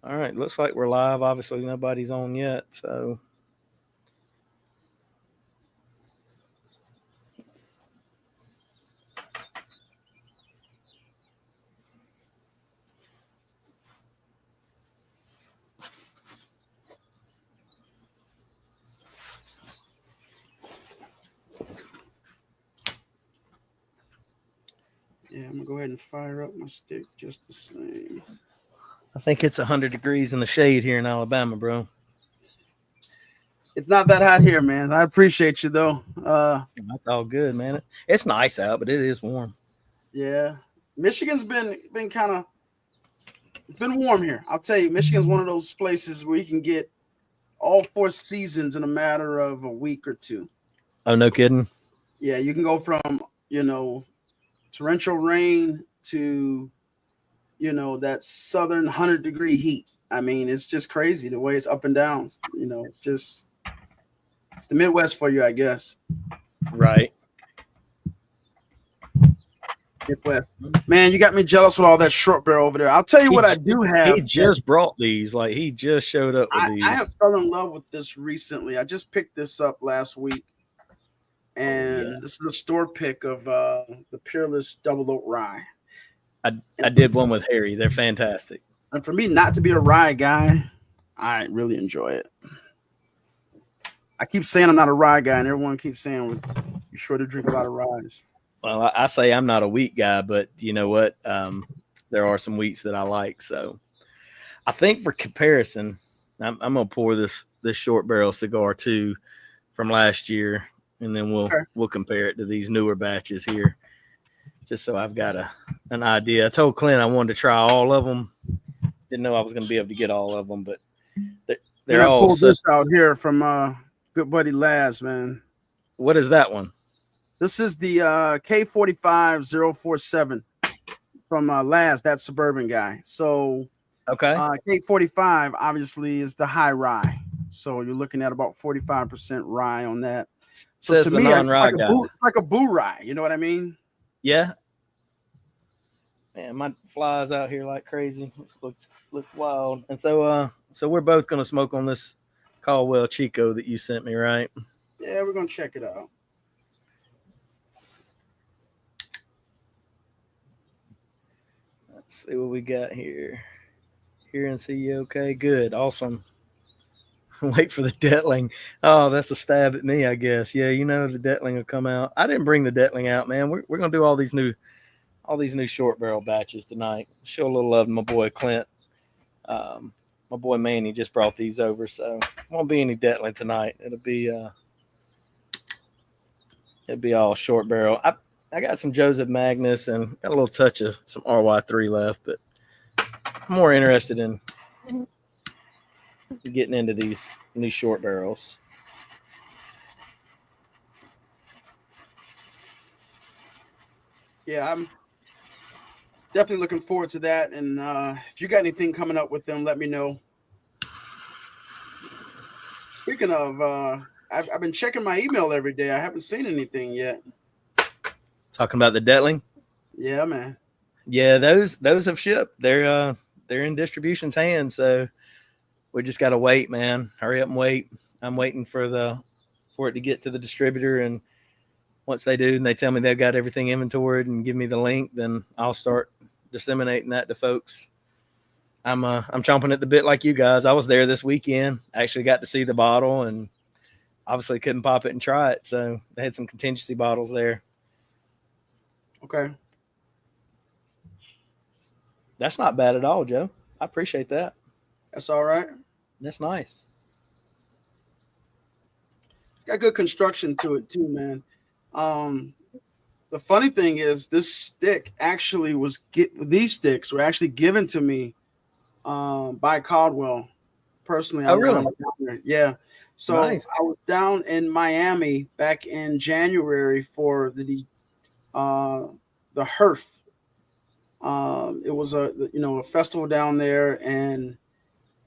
All right, looks like we're live. Obviously, nobody's on yet, so Yeah, I'm gonna go ahead and fire up my stick just the same. I think it's 100 degrees in the shade here in Alabama, bro. It's not that hot here, man. I appreciate you though. That's all good, man. It's nice out, but it is warm. Yeah, Michigan's been kind of it's been warm here. I'll tell you, Michigan's one of those places where you can get all four seasons in a matter of a week or two. Oh, no kidding. Yeah, you can go from you know torrential rain to that southern 100-degree heat. I mean, it's just crazy the way it's up and down. It's the Midwest for you, I guess. Right. Midwest. Man, you got me jealous with all that short barrel over there. I'll tell you what I do have. He just brought these. Like, he just showed up with these. I have fell in love with this recently. I just picked this up last week. And this is a store pick of the Peerless Double Oak Rye. I did one with Harry. They're fantastic. And for me not to be a rye guy, I really enjoy it. I keep saying I'm not a rye guy, and everyone keeps saying you're sure to drink a lot of ryes. Well, I say I'm not a wheat guy, but you know what? There are some wheats that I like. So I think for comparison, I'm gonna pour this short barrel cigar too from last year, and then we'll compare it to these newer batches here, just so I've got an idea. I told Clint I wanted to try all of them. Didn't know I was going to be able to get all of them, but they're all. Pulled this out here from good buddy Laz, man. What is that one? This is the K45047 from Laz, that Suburban guy. So okay, K45 obviously is the high rye. So you're looking at about 45% rye on that. So says to the me, non-rye guy. It's like a boo rye. You know what I mean? Yeah. Man, my flies out here like crazy. This looks wild. And so we're both gonna smoke on this Caldwell Chico that you sent me, right? Yeah, we're gonna check it out. Let's see what we got here. Hear and see you okay? Good, awesome. Wait for the Detling. Oh, that's a stab at me, I guess. Yeah, the Detling will come out. I didn't bring the Detling out, man. We're gonna do all these new short barrel batches tonight. Show a little love to my boy Clint. My boy Manny just brought these over, so won't be any Detling tonight. It'll be all short barrel. I got some Joseph Magnus and got a little touch of some RY3 left, but I'm more interested in getting into these new short barrels. Yeah, I'm definitely looking forward to that. And if you got anything coming up with them, let me know. Speaking of, I've been checking my email every day. I haven't seen anything yet. Talking about the Detling? Yeah, man. Yeah, those have shipped. They're in distribution's hands, so we just gotta wait, man. Hurry up and wait. I'm waiting for it to get to the distributor, and once they do and they tell me they've got everything inventoried and give me the link, then I'll start disseminating that to folks. I'm chomping at the bit like you guys. I was there this weekend. I actually got to see the bottle and obviously couldn't pop it and try it. So they had some contingency bottles there. Okay. That's not bad at all, Joe. I appreciate that. That's all right. That's nice. It's got good construction to it too, man. The funny thing is this stick actually these sticks were actually given to me by Caldwell personally. Oh, really? Yeah. So nice. I was down in Miami back in January for the HERF. It was a festival down there, and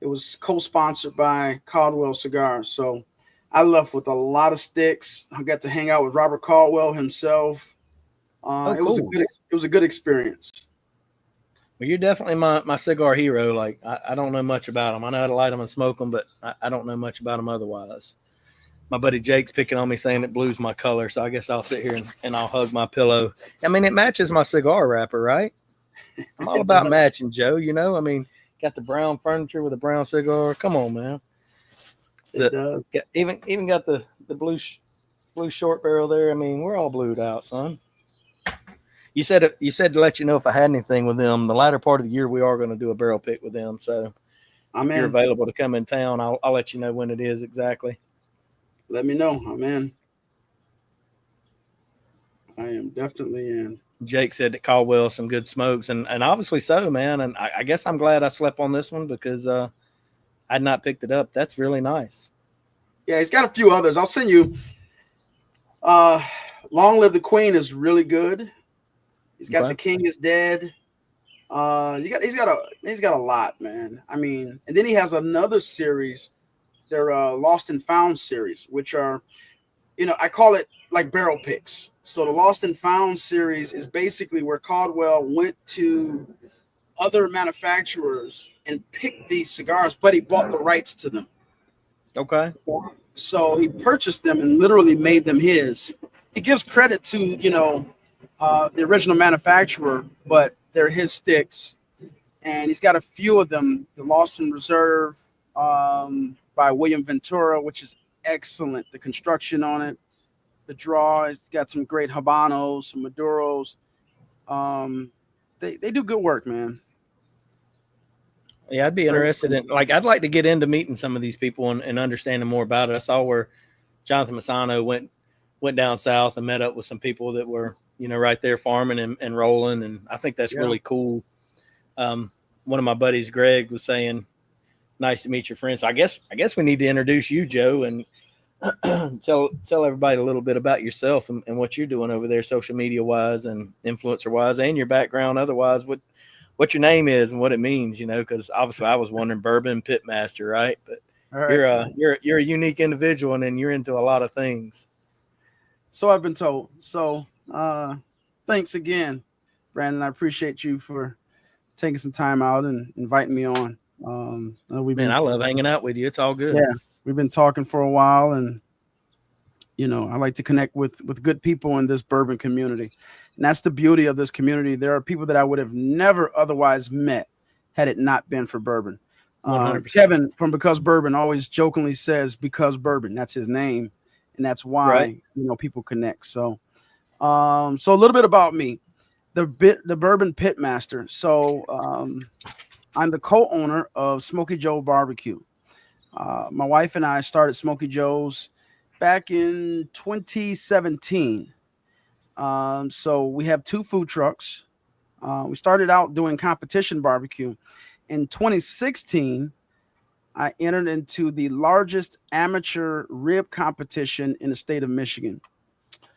it was co-sponsored by Caldwell Cigars. So I left with a lot of sticks. I got to hang out with Robert Caldwell himself. Cool. It was a good experience. Well, you're definitely my cigar hero. Like I don't know much about them. I know how to light them and smoke them, but I don't know much about them otherwise. My buddy Jake's picking on me saying it blue's my color, so I guess I'll sit here and I'll hug my pillow. I mean, it matches my cigar wrapper, right? I'm all It about does. matching, Joe. You know, I mean, got the brown furniture with a brown cigar. Come on, man. It The does. even got the blue short barrel there. I mean, we're all blued out, son. You said to let you know if I had anything with them. The latter part of the year, we are going to do a barrel pick with them. So I'm if you're in. available to come in town, I'll let you know when it is exactly. Let me know. I'm in. I am definitely in. Jake said that Caldwell some good smokes, and obviously so, man. And I guess I'm glad I slept on this one because I'd not picked it up. That's really nice. Yeah, he's got a few others. I'll send you. Long Live the Queen is really good. He's got Okay. The King is Dead. He's got a lot, man. I mean, and then he has another series. They're Lost and Found series, which are, I call it like barrel picks. So the Lost and Found series is basically where Caldwell went to other manufacturers and picked these cigars, but he bought the rights to them. Okay. So he purchased them and literally made them his. He gives credit to, the original manufacturer, but they're his sticks. And he's got a few of them. The Lost in Reserve by William Ventura, which is excellent. The construction on it, the draw, it's got some great Habanos, some Maduros. They do good work, man. Yeah, I'd be interested in, like, I'd like to get into meeting some of these people and understanding more about it. I saw where Jonathan Massano went down south and met up with some people that were, right there farming and rolling. And I think that's really cool. One of my buddies, Greg, was saying, nice to meet your friends. So I guess we need to introduce you, Joe, and tell everybody a little bit about yourself and what you're doing over there, social media wise and influencer wise, and your background otherwise. What your name is and what it means, because obviously I was wondering Bourbon Pitmaster, right? But Right. you're a unique individual and you're into a lot of things. So I've been told. So thanks again, Brandon. I appreciate you for taking some time out and inviting me on. I love hanging out with you. It's all good. Yeah, we've been talking for a while, and I like to connect with good people in this bourbon community. And that's the beauty of this community. There are people that I would have never otherwise met had it not been for bourbon. 100%. Kevin from Because Bourbon always jokingly says Because Bourbon. That's his name, and that's why people connect. So, so a little bit about me, the Bourbon Pitmaster. So, I'm the co-owner of Smoky Joe Barbecue. My wife and I started Smoky Joe's back in 2017. So we have 2 food trucks. We started out doing competition barbecue. In 2016, I entered into the largest amateur rib competition in the state of Michigan.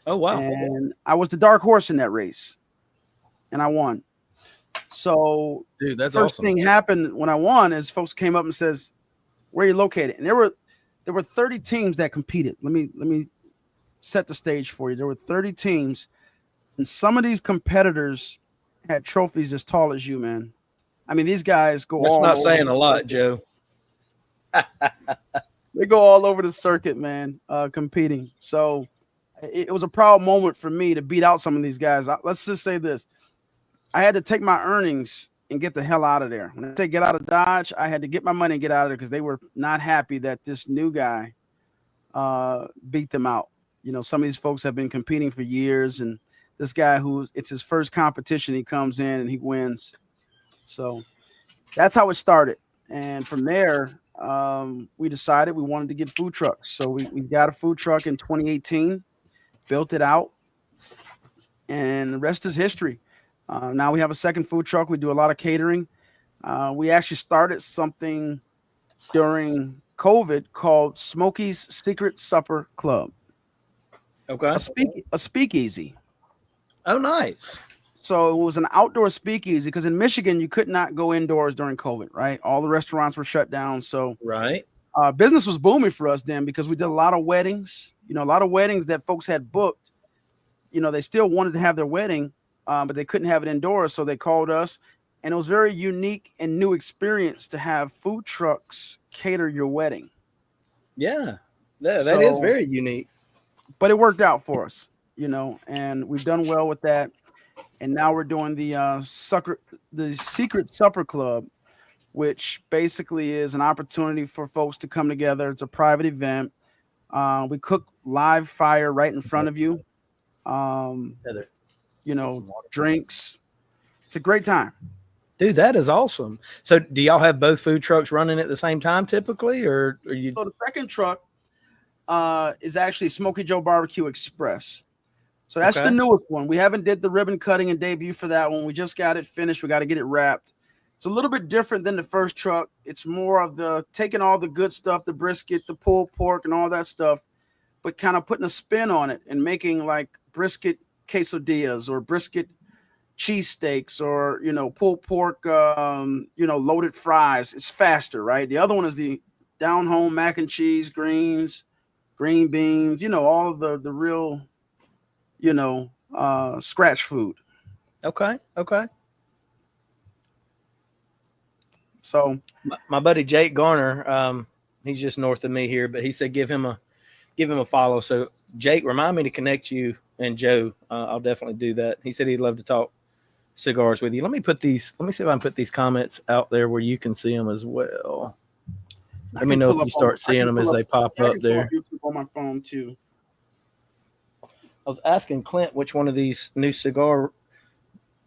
Oh, wow. And I was the dark horse in that race, and I won. So Dude, that's first awesome. thing happened when I won is folks came up and says, "Where are you located?" And there were 30 teams that competed. Let me set the stage for you. There were 30 teams, and some of these competitors had trophies as tall as you, man. I mean, these guys go That's all not over saying the a lot, circuit. Joe. They go all over the circuit, man, competing. So it was a proud moment for me to beat out some of these guys. Let's just say this. I had to take my earnings and get the hell out of there. When I say get out of Dodge, I had to get my money and get out of there because they were not happy that this new guy beat them out. Some of these folks have been competing for years, and this guy it's his first competition, he comes in and he wins. So that's how it started. And from there, we decided we wanted to get food trucks. So we got a food truck in 2018, built it out, and the rest is history. Now we have a second food truck. We do a lot of catering. We actually started something during COVID called Smokey's Secret Supper Club. Okay. A speakeasy. Oh, nice. So it was an outdoor speakeasy because in Michigan, you could not go indoors during COVID, right? All the restaurants were shut down. So Right. business was booming for us then because we did a lot of weddings, a lot of weddings that folks had booked. They still wanted to have their wedding, but they couldn't have it indoors. So they called us And it was very unique and new experience to have food trucks cater your wedding. Yeah, that is So, very unique. but it worked out for us, and we've done well with that. And now we're doing the Secret Supper Club, which basically is an opportunity for folks to come together. It's a private event. We cook live fire right in front of you. Um, Heather, you get know, some water. drinks. It's a great time. Dude, that is awesome. So, do y'all have both food trucks running at the same time typically, or are you? So the second truck is actually Smoky Joe Barbecue Express. So that's the Okay. newest one. We haven't did the ribbon cutting and debut for that one. We just got it finished. We got to get it wrapped. It's a little bit different than the first truck. It's more of the taking all the good stuff, the brisket, the pulled pork, and all that stuff, but kind of putting a spin on it and making like brisket quesadillas or brisket cheesesteaks or pulled pork, loaded fries. It's faster, right? The other one is the down home mac and cheese, greens, green beans, all of the real, scratch food. Okay. Okay. So My buddy Jake Garner, he's just north of me here, but he said give him a follow. So Jake, remind me to connect you and Joe. I'll definitely do that. He said he'd love to talk cigars with you. Let me see if I can put these comments out there where you can see them as well. Let me know if you start seeing them as they pop up there. YouTube on my phone too. I was asking Clint which one of these new cigar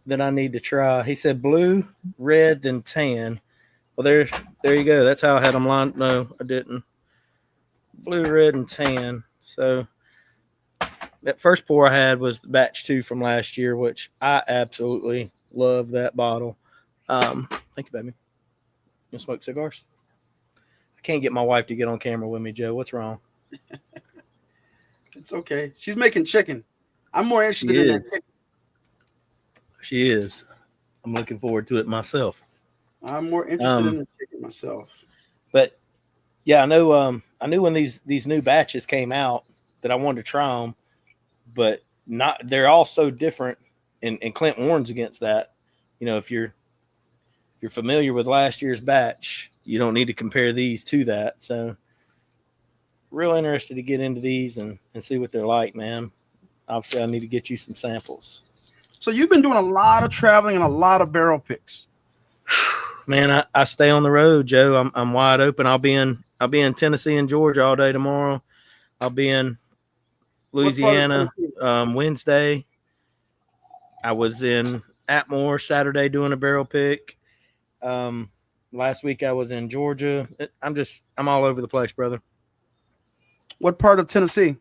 that I need to try. He said blue, red, then tan. Well, there you go. That's how I had them lined. No, I didn't. Blue, red, and tan. So that first pour I had was batch 2 from last year, which I absolutely love that bottle. Thank you, baby. You smoke cigars? I can't get my wife to get on camera with me, Joe. What's wrong? It's okay. She's making chicken. I'm more interested in that chicken. She is. I'm looking forward to it myself. I'm more interested in the chicken myself. But yeah, I know. I knew when these new batches came out that I wanted to try them, but not. They're all so different, and Clint warns against that. If you're familiar with last year's batch, you don't need to compare these to that. So, real interested to get into these and see what they're like, man. Obviously, I need to get you some samples. So you've been doing a lot of traveling and a lot of barrel picks. Man, I stay on the road, Joe. I'm wide open. I'll be in Tennessee and Georgia all day tomorrow. I'll be in Louisiana Wednesday. I was in Atmore Saturday doing a barrel pick. Last week I was in Georgia. I'm all over the place, brother. What part of Tennessee?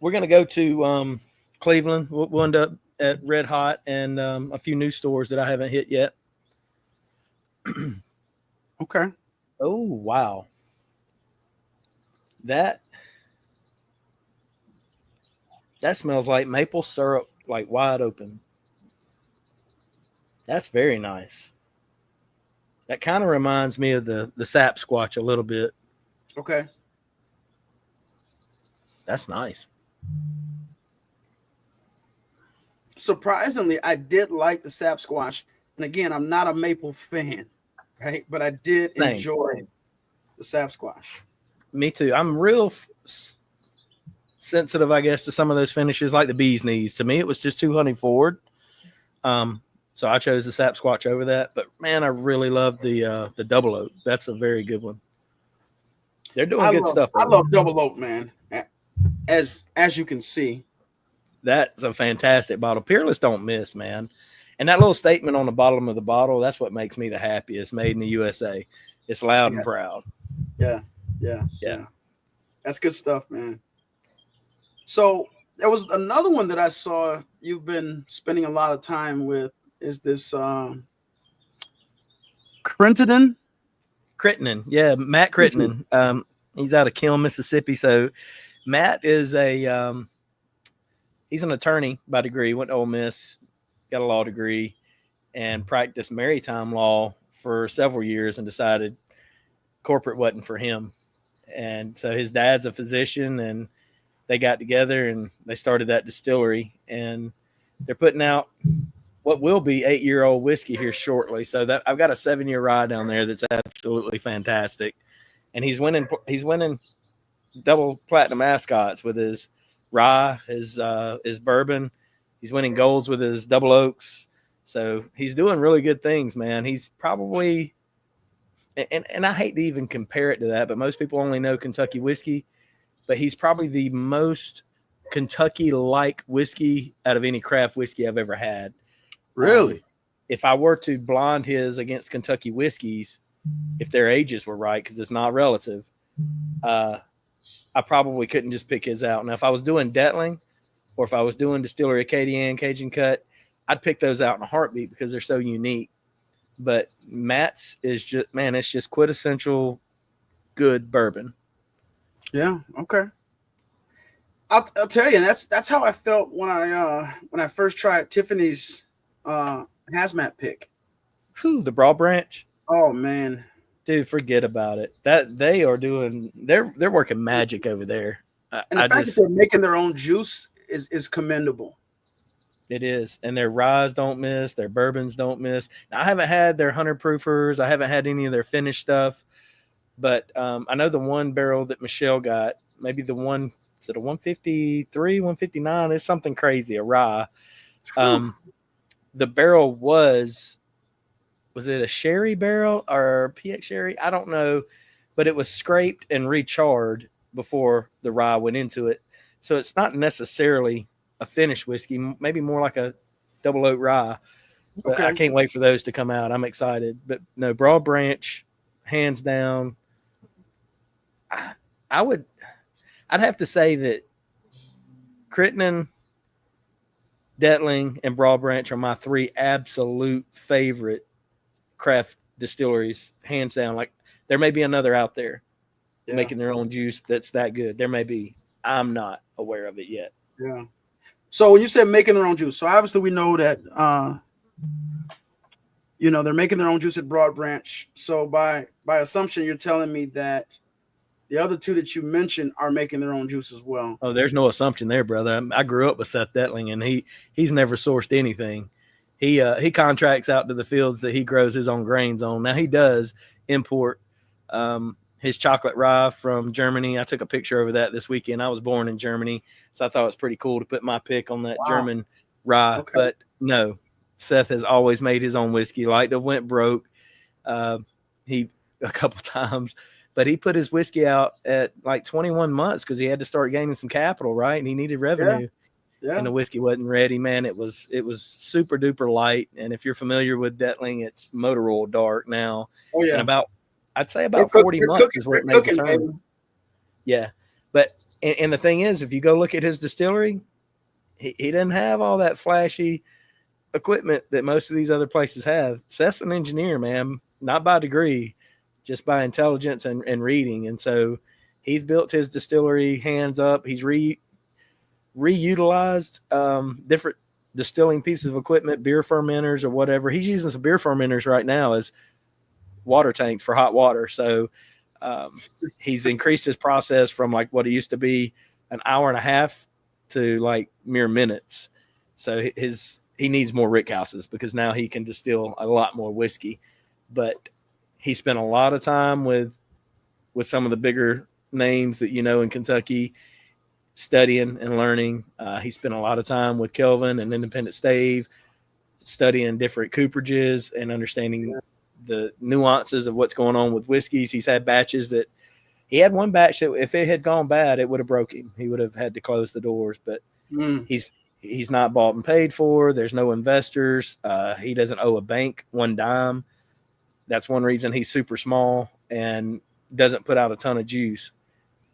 We're gonna go to Cleveland. We'll end up at Red Hot and a few new stores that I haven't hit yet. Okay. Oh wow, that smells like maple syrup, like wide open. That's very nice. That kind of reminds me of the Sap Squatch a little bit. Okay. That's nice. Surprisingly, I did like the Sap Squatch. And again, I'm not a maple fan, right? But I did enjoy the Sap Squatch. Me too. I'm real sensitive, I guess, to some of those finishes, like the bee's knees. To me, it was just too honey forward. So I chose the Sap Squatch over that. But man, I really love the double oak. That's a very good one. They're doing good stuff. I love double oak, man. As you can see, that's a fantastic bottle. Peerless don't miss, man. And that little statement on the bottom of the bottle, that's what makes me the happiest. Made in the USA. It's loud and proud. Yeah. That's good stuff, man. So there was another one that I saw you've been spending a lot of time with. Is this Crittenden? Yeah, Matt Crittenden. He's out of Kiln, Mississippi. So Matt is he's an attorney by degree. Went to Ole Miss, got a law degree, and practiced maritime law for several years, and decided corporate wasn't for him. And so his dad's a physician, and they got together and they started that distillery, and they're putting out what will be 8-year-old whiskey here shortly. So that I've got a 7-year rye down there that's absolutely fantastic, and he's winning double platinum ascots with his rye, his bourbon. He's winning golds with his double oaks. So he's doing really good things, man. He's probably, and I hate to even compare it to that, but most people only know Kentucky whiskey, but he's probably the most Kentucky-like whiskey out of any craft whiskey I've ever had. Really? If I were to blonde his against Kentucky whiskeys, if their ages were right, because it's not relative, I probably couldn't just pick his out. Now, if I was doing Detling or if I was doing Distillery Acadian, Cajun Cut, I'd pick those out in a heartbeat because they're so unique. But Matt's is just, man, it's just quintessential good bourbon. Yeah. Okay. I'll tell you, that's how I felt when I first tried Tiffany's hazmat pick. Whew, the Broad Branch. Oh man, dude, forget about it. That they are doing, they're working magic over there. And the fact that they're making their own juice is commendable. It is, and their ryes don't miss, their bourbons don't miss. Now, I haven't had their 100 proofers. I haven't had any of their finished stuff, but I know the one barrel that Michelle got, maybe the one, is it a 153, 159? It's something crazy, a rye. The barrel was it a sherry barrel or PX sherry? I don't know, but it was scraped and recharred before the rye went into it. So it's not necessarily a finished whiskey, maybe more like a double oak rye. But okay. I can't wait for those to come out. I'm excited. But no, Broad Branch, hands down. I'd have to say that Crittenden, Detling, and Broad Branch are my 3 absolute favorite craft distilleries, hands down. Like, there may be another out there making their own juice that's that good. There may be. I'm not aware of it yet. Yeah. So when you said making their own juice, so obviously we know that they're making their own juice at Broad Branch. So by assumption, you're telling me that the other 2 that you mentioned are making their own juice as well. Oh, there's no assumption there, brother. I grew up with Seth Detling, and he's never sourced anything. He contracts out to the fields that he grows his own grains on. Now, he does import his chocolate rye from Germany. I took a picture over that this weekend. I was born in Germany, so I thought it was pretty cool to put my pick on that German rye. Okay. But no, Seth has always made his own whiskey. Like the went broke, he a couple times, but he put his whiskey out at like 21 months because he had to start gaining some capital, right? And he needed revenue. Yeah. And the whiskey wasn't ready, man. It was super duper light. And if you're familiar with Detling, it's motor oil dark now. Oh yeah. And I'd say about 40 months is what it made the turn. Yeah. But and the thing is, if you go look at his distillery, he doesn't have all that flashy equipment that most of these other places have. Seth's an engineer, man, not by degree, just by intelligence and reading. And so he's built his distillery hands up. He's reutilized different distilling pieces of equipment, beer fermenters or whatever. He's using some beer fermenters right now as water tanks for hot water. So he's increased his process from like what it used to be an hour and a half to like mere minutes. So he needs more rick houses because now he can distill a lot more whiskey. But he spent a lot of time with some of the bigger names that in Kentucky, studying and learning. He spent a lot of time with Kelvin and Independent Stave, studying different cooperages and understanding the nuances of what's going on with whiskeys. He's had batches that he had one batch that if it had gone bad, it would have broke him. He would have had to close the doors, but he's not bought and paid for. There's no investors. He doesn't owe a bank one dime. That's one reason he's super small and doesn't put out a ton of juice,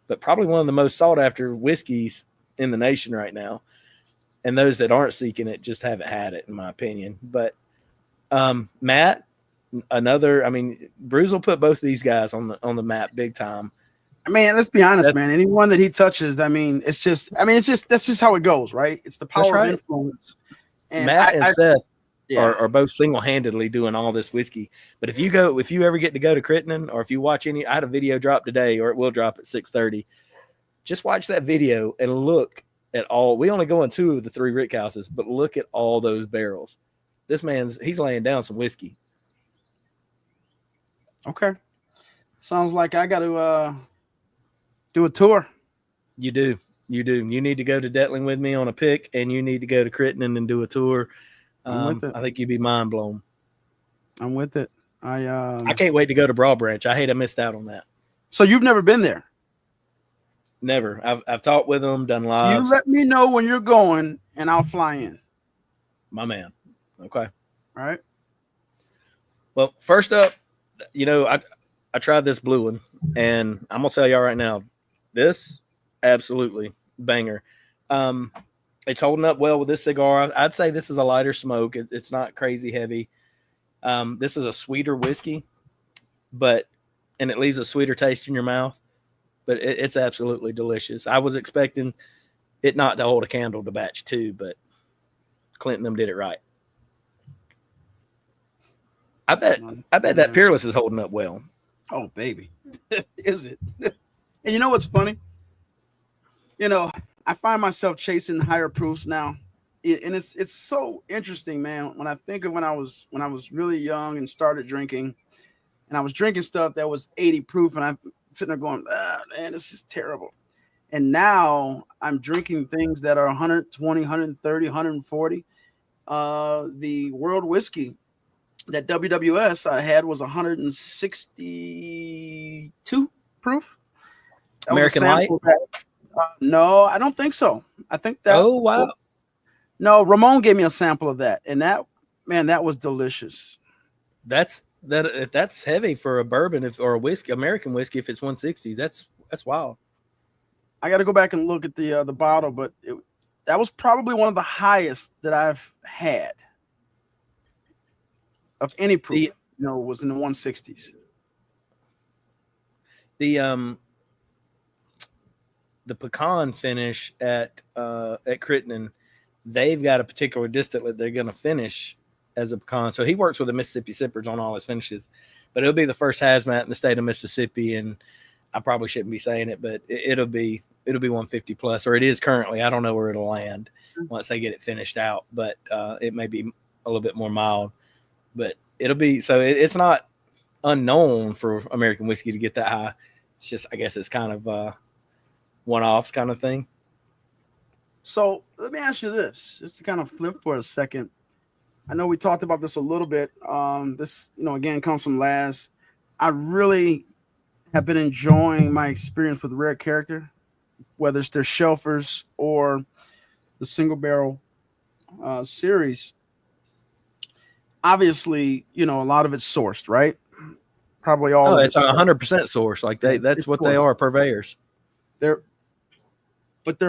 but probably one of the most sought after whiskeys in the nation right now. And those that aren't seeking it just haven't had it, in my opinion. But Matt, Bruce will put both of these guys on the map big time. I mean, let's be honest, man. Anyone that he touches, that's just how it goes, right? It's the power of influence. And Matt and Seth are both single-handedly doing all this whiskey. But if you ever get to go to Crittenden, or if you watch I had a video drop today, or it will drop at 6:30. Just watch that video and look at all. We only go in 2 of the 3 rick houses, but look at all those barrels. he's laying down some whiskey. Okay. Sounds like I got to do a tour. You do. You need to go to Detling with me on a pick, and you need to go to Crittenden and do a tour. I'm with it. I think you'd be mind blown. I'm with it. I can't wait to go to Broad Branch. I hate I missed out on that. So you've never been there? Never. I've talked with them, done live. You let me know when you're going, and I'll fly in. My man. Okay. All right. Well, first up, I tried this blue one, and I'm gonna tell y'all right now, this absolutely banger. It's holding up well with this cigar. I'd say this is a lighter smoke. It's not crazy heavy. This is a sweeter whiskey, and it leaves a sweeter taste in your mouth. But it's absolutely delicious. I was expecting it not to hold a candle to batch 2, but Clinton them did it right. I bet that Peerless is holding up well. Oh, baby. Is it? And you know what's funny? I find myself chasing higher proofs now. And it's so interesting, man. When I think of when I was really young and started drinking, and I was drinking stuff that was 80 proof, and I'm sitting there going, man, this is terrible. And now I'm drinking things that are 120, 130, 140. The world whiskey that WWS I had was 162 proof. That American Light? No, I don't think so. I think that. Oh, wow. No, Ramon gave me a sample of that, and that was delicious. That's heavy for a bourbon or a whiskey, American whiskey. If it's 160, that's wild. I got to go back and look at the bottle, but that was probably one of the highest that I've had of any proof. Was in the 160s. The pecan finish at Crittenden, they've got a particular distillate they're going to finish as a pecan. So he works with the Mississippi Sippers on all his finishes, but it'll be the first hazmat in the state of Mississippi. And I probably shouldn't be saying it, but it'll be 150 plus, or it is currently. I don't know where it'll land once they get it finished out, but it may be a little bit more mild, but it'll be, so it's not unknown for American whiskey to get that high. It's just, I guess it's kind of one-offs kind of thing. So let me ask you this, just to kind of flip for a second. I know we talked about this a little bit. This, again, comes from Laz. I really have been enjoying my experience with Rare Character, whether it's their shelfers or the single barrel series. Obviously, a lot of it's sourced, right? Probably all. Oh, it's 100% sourced. Like that's what they are, purveyors. They're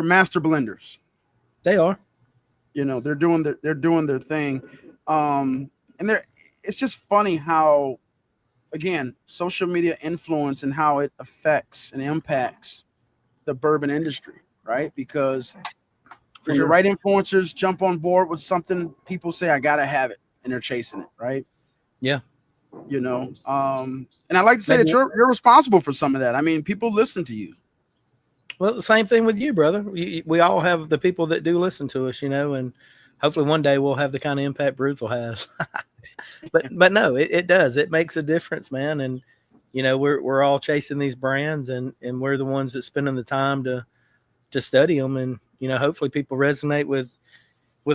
master blenders. They are. They're doing their thing. It's just funny how, again, social media influence and how it affects and impacts the bourbon industry, right? Because when the right influencers jump on board with something, people say, I gotta have it, and they're chasing it, right? Yeah. And I like to say that you're responsible for some of that. I mean, people listen to you. Well, the same thing with you, brother. We all have the people that do listen to us, and hopefully one day we'll have the kind of impact Brutal has. but no, it does. It makes a difference, man. And we're all chasing these brands, and we're the ones that spending the time to study them, and hopefully people resonate with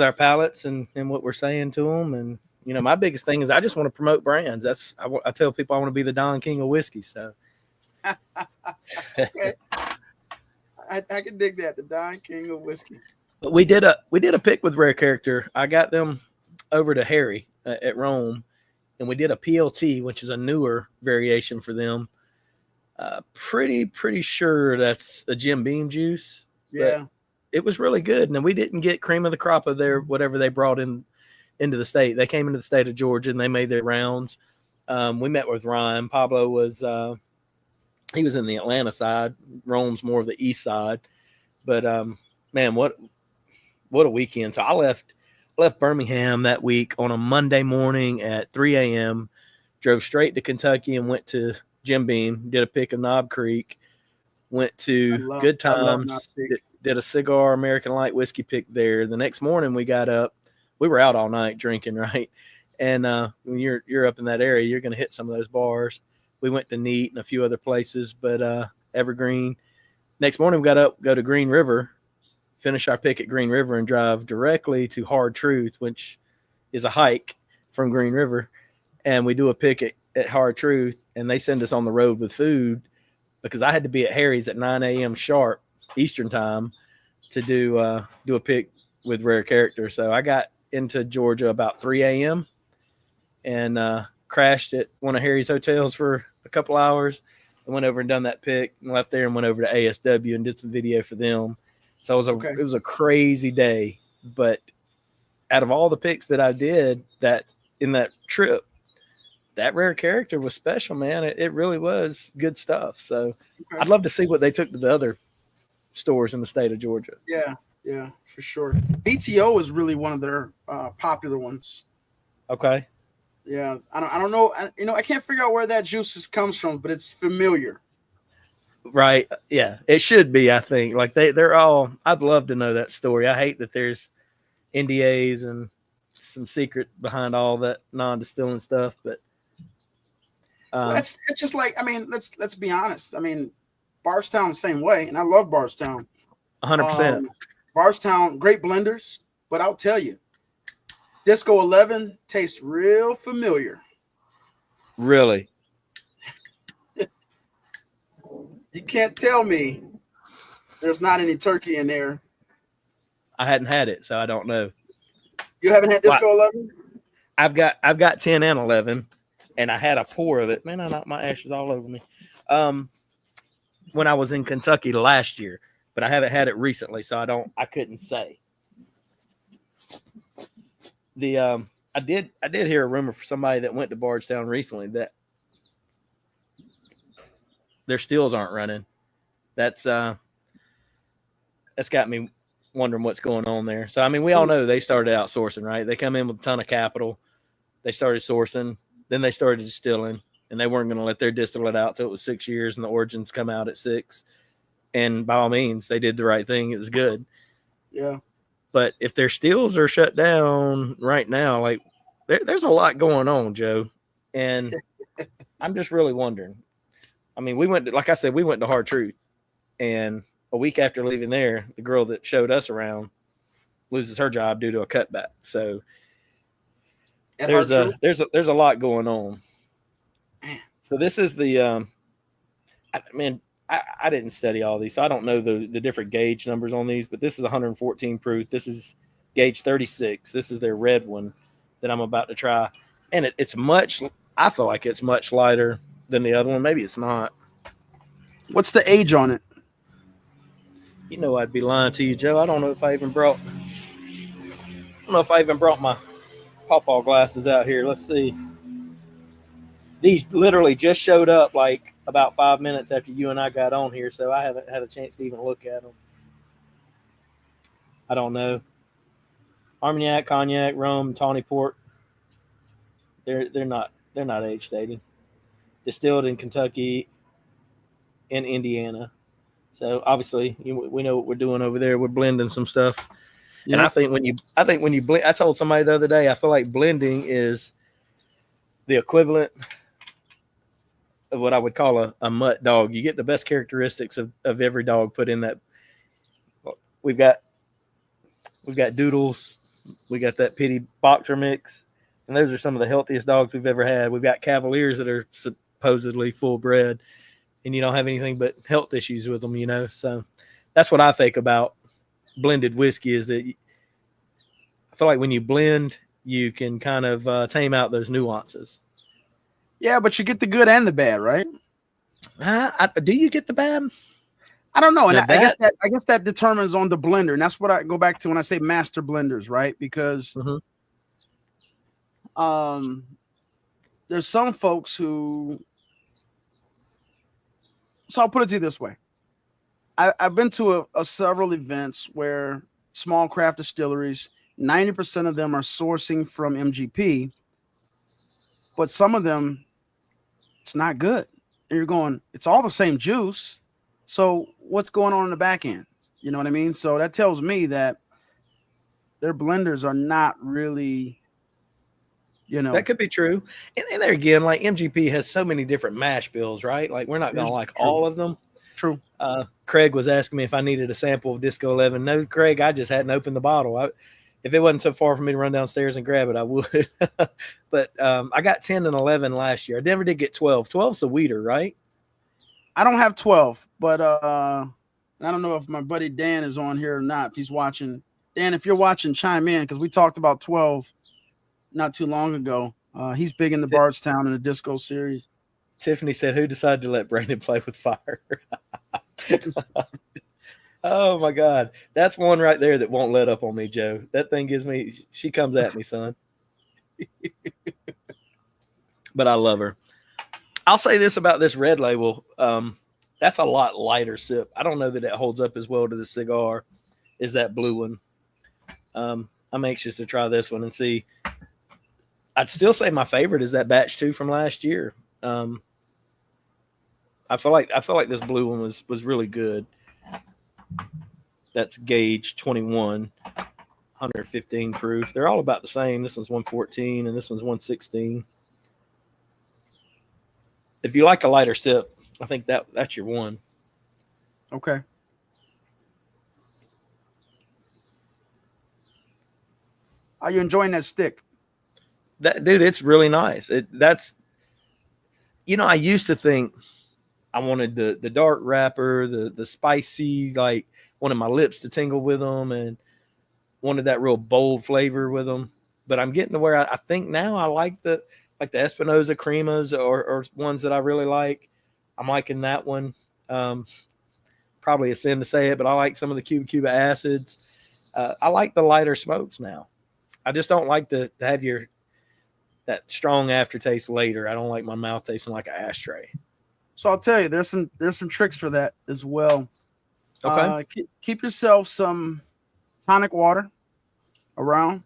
our palates and what we're saying to them. And my biggest thing is I just want to promote brands. I tell people I want to be the Don King of whiskey. So. Okay. I can dig that, the Don King of whiskey. But we did a pick with Rare Character. I got them over to Harry at Rome, and we did a PLT, which is a newer variation for them. Pretty sure that's a Jim Beam juice. Yeah, it was really good. And we didn't get cream of the crop of their whatever they brought into the state. They came into the state of Georgia and they made their rounds. We met with Ryan. Pablo was. He was in the Atlanta side. Rome's more of the east side. But, man, what a weekend. So I left Birmingham that week on a Monday morning at 3 a.m., drove straight to Kentucky and went to Jim Beam, did a pick of Knob Creek, went to Good Times, did a cigar American Light whiskey pick there. The next morning we got up, we were out all night drinking, right? And when you're up in that area, you're going to hit some of those bars. We went to Neat and a few other places, but Evergreen. Next morning, we got up, go to Green River, finish our pick at Green River, and drive directly to Hard Truth, which is a hike from Green River. And we do a pick at Hard Truth, and they send us on the road with food because I had to be at Harry's at 9 a.m. sharp Eastern time to do a pick with Rare Character. So I got into Georgia about 3 a.m. and crashed at one of Harry's hotels for a couple hours and went over and done that pick and left there and went over to ASW and did some video for them. So it was a crazy day. But out of all the picks that I did that in that trip, that Rare Character was special, man. It really was good stuff. So I'd love to see what they took to the other stores in the state of Georgia. Yeah, for sure. BTO is really one of their popular ones. Okay. Yeah, I don't know. I can't figure out where that juice comes from, but it's familiar. Right. Yeah, it should be. I think like they're all. I'd love to know that story. I hate that there's NDAs and some secret behind all that non-distilling stuff, but it's just like, I mean, let's be honest. I mean, Bardstown the same way, and I love Bardstown. 100%. Bardstown, great blenders, but I'll tell you, Disco 11 tastes real familiar. Really? You can't tell me there's not any turkey in there. I hadn't had it, so I don't know. You haven't had Disco 11? I've got 10 and 11, and I had a pour of it. Man, I knocked my ashes all over me. When I was in Kentucky last year, but I haven't had it recently, so I couldn't say. I did hear a rumor for somebody that went to Bardstown recently that their stills aren't running. That's got me wondering what's going on there. So I mean, we all know they started outsourcing, right? They come in with a ton of capital. They started sourcing, then they started distilling, and they weren't going to let their distillate out till it was 6 years, and the origins come out at 6. And by all means, they did the right thing. It was good. Yeah. But if their stills are shut down right now, like there's a lot going on, Joe. And I'm just really wondering. I mean, we went to Hard Truth, and a week after leaving there, the girl that showed us around loses her job due to a cutback. So there's a lot going on. So this is the I didn't study all these, so I don't know the different gauge numbers on these, but this is 114 proof. This is gauge 36. This is their red one that I'm about to try. And I feel like it's much lighter than the other one. Maybe it's not. What's the age on it? You know, I'd be lying to you, Joe. I don't know if I even brought my pawpaw glasses out here. Let's see. These literally just showed up like about 5 minutes after you and I got on here, so I haven't had a chance to even look at them. I don't know. Armagnac, cognac, rum, tawny port. They're not age dated. Distilled in Kentucky and Indiana. So obviously we know what we're doing over there. We're blending some stuff. Yes. And I think when you blend, I told somebody the other day, I feel like blending is the equivalent of what I would call a mutt dog. You get the best characteristics of every dog put in that. We've got Doodles. We got that Pity Boxer mix. And those are some of the healthiest dogs we've ever had. We've got Cavaliers that are supposedly full bred, and you don't have anything but health issues with them, you know. So that's what I think about blended whiskey, is that I feel like when you blend, you can kind of tame out those nuances. Yeah, but you get the good and the bad, right? Do you get the bad? I don't know, and I guess that determines on the blender, and that's what I go back to when I say master blenders, right? Because there's some folks who. So I'll put it to you this way: I've been to several events where small craft distilleries, 90% of them are sourcing from MGP, but some of them, it's not good. And you're going, it's all the same juice. So what's going on in the back end? You know what I mean? So that tells me that their blenders are not really, That could be true. And there again, like MGP has so many different mash bills, right? Like we're not going to like true. all of them. True. Craig was asking me if I needed a sample of Disco 11. No, Craig, I just hadn't opened the bottle. If it wasn't so far for me to run downstairs and grab it, I would. But I got 10 and 11 last year. I never did get 12. 12's the weeder, right? I don't have 12, but I don't know if my buddy Dan is on here or not. If he's watching, Dan, if you're watching, chime in, because we talked about 12 not too long ago. He's big in the Bardstown and the Disco series. Tiffany said, "Who decided to let Brandon play with fire?" Oh my God, that's one right there that won't let up on me, Joe. That thing gives me. She comes at me, son. But I love her. I'll say this about this red label. That's a lot lighter sip. I don't know that it holds up as well to the cigar as that blue one. I'm anxious to try this one and see. I'd still say my favorite is that batch 2 from last year. I feel like this blue one was really good. That's gauge 21, 115 proof. They're all about the same. This one's 114 and this one's 116. If you like a lighter sip, I think that's your one. Okay. Are you enjoying that stick? Dude, it's really nice. I used to think I wanted the dark wrapper, the spicy, like wanted my lips to tingle with them, and wanted that real bold flavor with them. But I'm getting to where I think now I like the Espinosa cremas or ones that I really like. I'm liking that one. Probably a sin to say it, but I like some of the Cuba acids. I like the lighter smokes now. I just don't like to have that strong aftertaste later. I don't like my mouth tasting like an ashtray. So I'll tell you, there's some tricks for that as well. Okay. Keep yourself some tonic water around.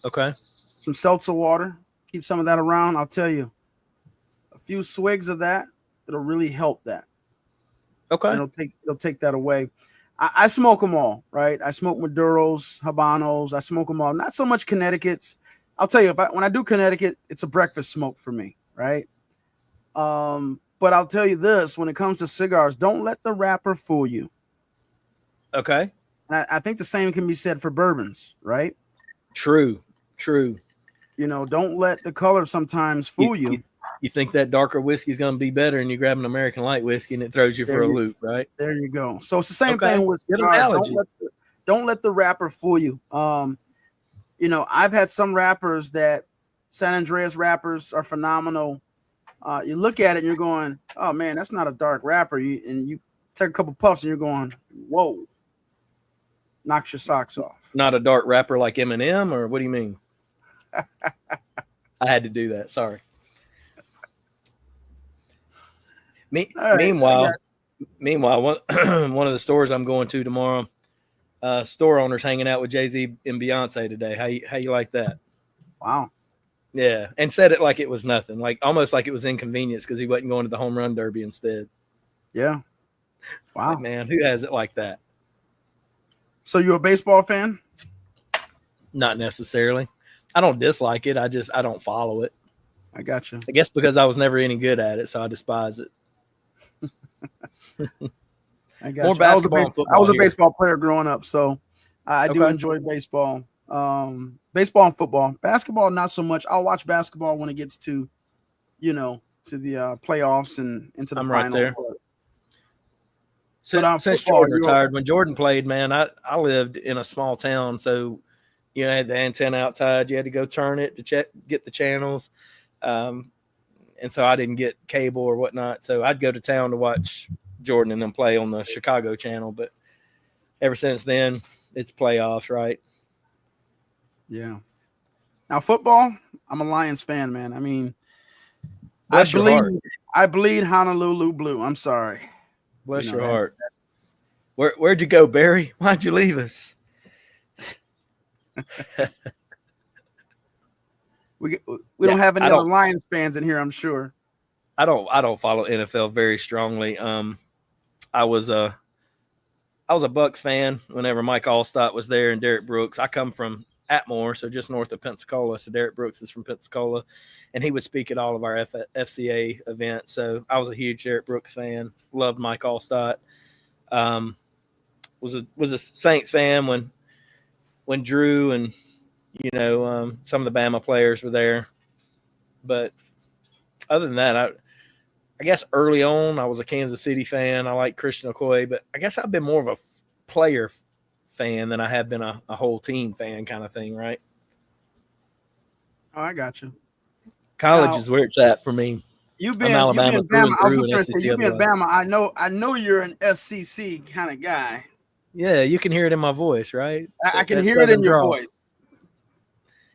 Okay. Some seltzer water. Keep some of that around. I'll tell you, a few swigs of that, it'll really help that. Okay. It'll take that away. I smoke them all, right? I smoke Maduros, Habanos. I smoke them all. Not so much Connecticut's. I'll tell you, when I do Connecticut, it's a breakfast smoke for me, right? But I'll tell you this, when it comes to cigars, don't let the wrapper fool you. Okay. And I think the same can be said for bourbons, right? True. Don't let the color sometimes fool you. You think that darker whiskey is going to be better, and you grab an American light whiskey, and it throws you for a loop, right? There you go. So it's the same thing with cigars. Don't let the wrapper fool you. I've had some wrappers that San Andreas wrappers are phenomenal. You look at it and you're going, oh man, that's not a dark wrapper. You take a couple puffs and you're going, whoa, knocks your socks off. Not a dark wrapper like M&M, or what do you mean? I had to do that. Sorry. Meanwhile, one of the stores I'm going to tomorrow, store owners hanging out with Jay-Z and Beyonce today. How you like that? Wow. Yeah, and said it like it was nothing, like almost like it was inconvenience because he wasn't going to the home run derby instead. Yeah. Wow. Like, man, who has it like that? So you a baseball fan? Not necessarily. I don't dislike it. I don't follow it. I got you. I guess because I was never any good at it, so I despise it. I got More you. basketball and football. I was a baseball player growing up, so I do enjoy baseball. Baseball and football. Basketball, not so much. I'll watch basketball when it gets to the playoffs and into the I'm final. Right there. Since Jordan retired, when Jordan played, man, I lived in a small town, so I had the antenna outside. You had to go turn it to get the channels, and so I didn't get cable or whatnot. So I'd go to town to watch Jordan and them play on the Chicago channel. But ever since then, it's playoffs, right? Yeah. Now football, I'm a Lions fan, man. I mean, Bless your heart. I bleed Honolulu blue. I'm sorry. Bless your heart. Where'd you go, Barry? Why'd you leave us? We don't have any other Lions fans in here, I'm sure. I don't follow NFL very strongly. I was I was a Bucks fan whenever Mike Allstott was there and Derek Brooks. I come from Atmore, so just north of Pensacola. So Derek Brooks is from Pensacola, and he would speak at all of our FCA events. So I was a huge Derek Brooks fan. Loved Mike Allstott. Was a Saints fan when Drew and some of the Bama players were there. But other than that, I guess early on I was a Kansas City fan. I like Christian Okoye, but I guess I've been more of a player fan than I have been a whole team fan kind of thing, right? Oh, I got you. College is where it's at for me. You've been Alabama Bama. I was through just going to say, you've been otherwise. Bama. I know you're an SCC kind of guy. Yeah, you can hear it in my voice, right? I can hear it in your voice.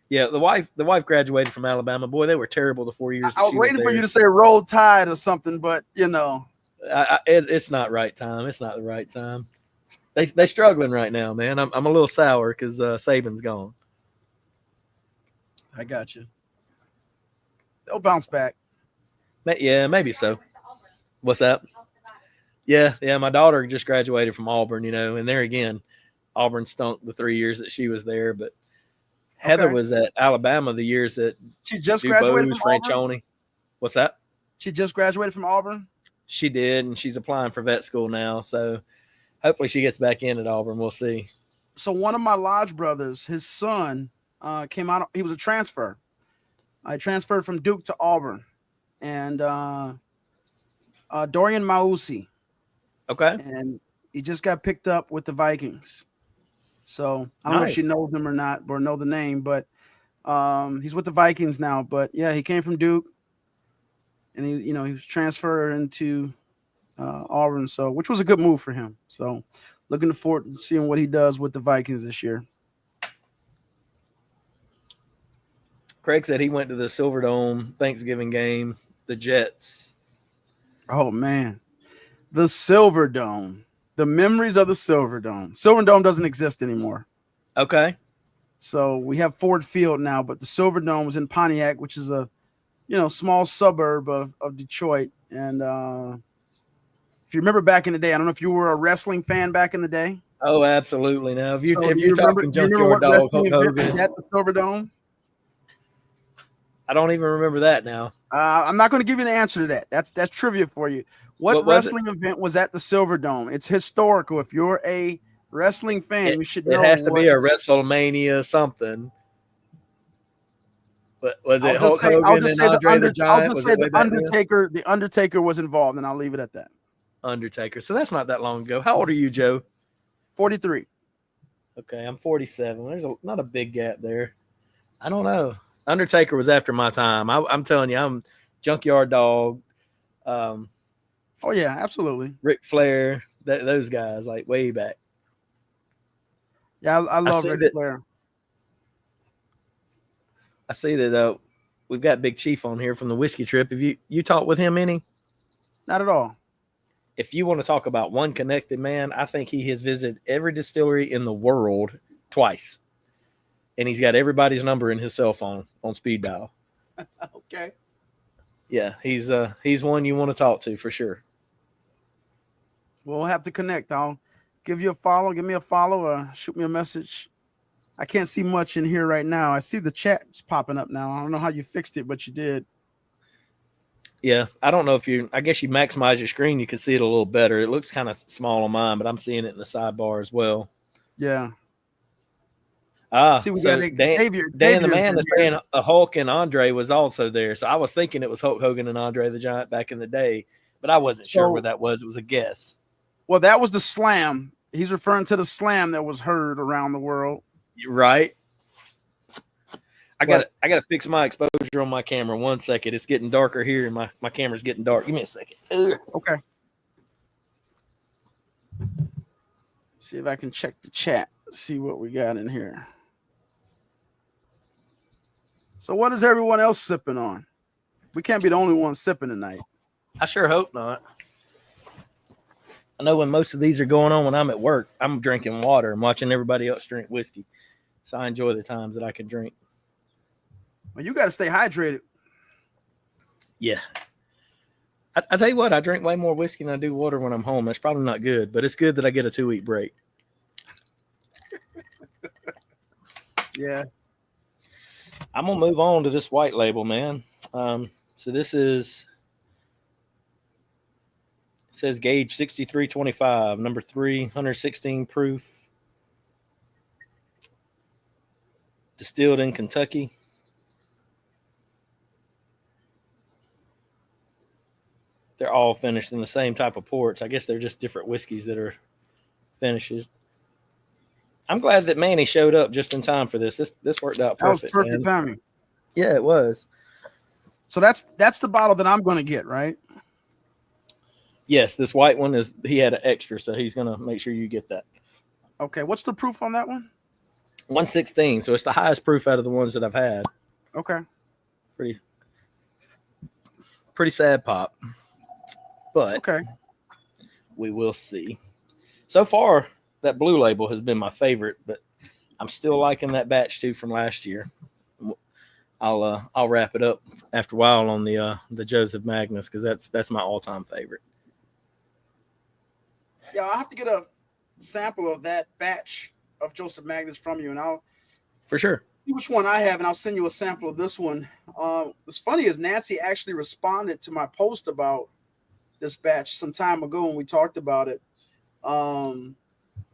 Yeah, the wife graduated from Alabama. Boy, they were terrible the 4 years. I was waiting for you to say Roll Tide or something, but it's not right time. It's not the right time. They struggling right now, man. I'm a little sour because Saban's gone. I got you. They'll bounce back. Yeah, maybe so. What's that? Yeah. My daughter just graduated from Auburn, and there again, Auburn stunk the 3 years that she was there, but Heather was at Alabama the years that she just graduated from Auburn. What's that? She just graduated from Auburn? She did, and she's applying for vet school now, so hopefully she gets back in at Auburn. We'll see. So one of my lodge brothers, his son, came out. He was a transfer. I transferred from Duke to Auburn. And Dorian Mausi. Okay. And he just got picked up with the Vikings. So I don't know if she knows him or not, or know the name, but he's with the Vikings now. But yeah, he came from Duke, and he was transferred into Auburn, so which was a good move for him. So looking forward to seeing what he does with the Vikings this year. Craig said he went to the Silverdome Thanksgiving game, the Jets. Oh man, the Silverdome. The memories of the Silverdome. Silverdome doesn't exist anymore. Okay. So we have Ford Field now, but the Silverdome was in Pontiac, which is a, small suburb of Detroit. And if you remember back in the day, I don't know if you were a wrestling fan back in the day. Oh, absolutely. Now, if you're remember, talking Junkyard Dog, Hulk Hogan at the Silverdome, I don't even remember that now. I'm not going to give you the answer to that. That's trivia for you. What wrestling event was at the Silverdome? It's historical. If you're a wrestling fan, you should know. It has to be a WrestleMania something. But was it Hulk Hogan and Andre the Giant? I'll just say the Undertaker. The Undertaker was involved, and I'll leave it at that. Undertaker. So that's not that long ago. How old are you, Joe? 43. Okay, I'm 47. There's not a big gap there. I don't know. Undertaker was after my time. I'm telling you, I'm Junkyard Dog. Oh yeah, absolutely. Ric Flair, those guys, like way back. Yeah, I love Ric Flair. I see that we've got Big Chief on here from the Whiskey Trip. Have you talked with him any? Not at all. If you want to talk about one connected man, I think he has visited every distillery in the world twice. And he's got everybody's number in his cell phone on speed dial. Okay. Yeah, he's one you want to talk to for sure. We'll have to connect. I'll give you a follow. Give me a follow or shoot me a message. I can't see much in here right now. I see the chat's popping up now. I don't know how you fixed it, but you did. Yeah, I don't know if I guess you maximize your screen, you can see it a little better. It looks kind of small on mine, but I'm seeing it in the sidebar as well. Yeah. See, we got Dan the Man is saying Hulk and Andre was also there. So I was thinking it was Hulk Hogan and Andre the Giant back in the day, but I wasn't sure where that was. It was a guess. Well, that was the slam. He's referring to the slam that was heard around the world. Right. I gotta fix my exposure on my camera. 1 second. It's getting darker here and my camera's getting dark. Give me a second. Okay. See if I can check the chat. See what we got in here. So what is everyone else sipping on? We can't be the only one sipping tonight. I sure hope not. I know when most of these are going on when I'm at work, I'm drinking water and watching everybody else drink whiskey. So I enjoy the times that I can drink. Well, you got to stay hydrated. Yeah. I tell you what, I drink way more whiskey than I do water when I'm home. That's probably not good, but it's good that I get a 2-week break. Yeah. I'm gonna move on to this white label, man. So this is, it says gauge 6325, number 3, 116 proof, distilled in Kentucky. They're all finished in the same type of ports. I guess they're just different whiskeys that are finishes. I'm glad that Manny showed up just in time for this. This worked out That was perfect, perfect man. timing. Yeah, it was. So that's the bottle that I'm going to get, right? Yes, this white one is, he had an extra, so he's going to make sure you get that. Okay, what's the proof on that one? 116, so it's the highest proof out of the ones that I've had. Okay. Pretty sad pop. But okay, we will see. So far, that blue label has been my favorite, but I'm still liking that batch too from last year. I'll wrap it up after a while on the Joseph Magnus, because that's my all-time favorite. Yeah, I'll have to get a sample of that batch of Joseph Magnus from you, and I'll for sure see which one I have, and I'll send you a sample of this one. What's funny is Nancy actually responded to my post about this batch some time ago when we talked about it. I'm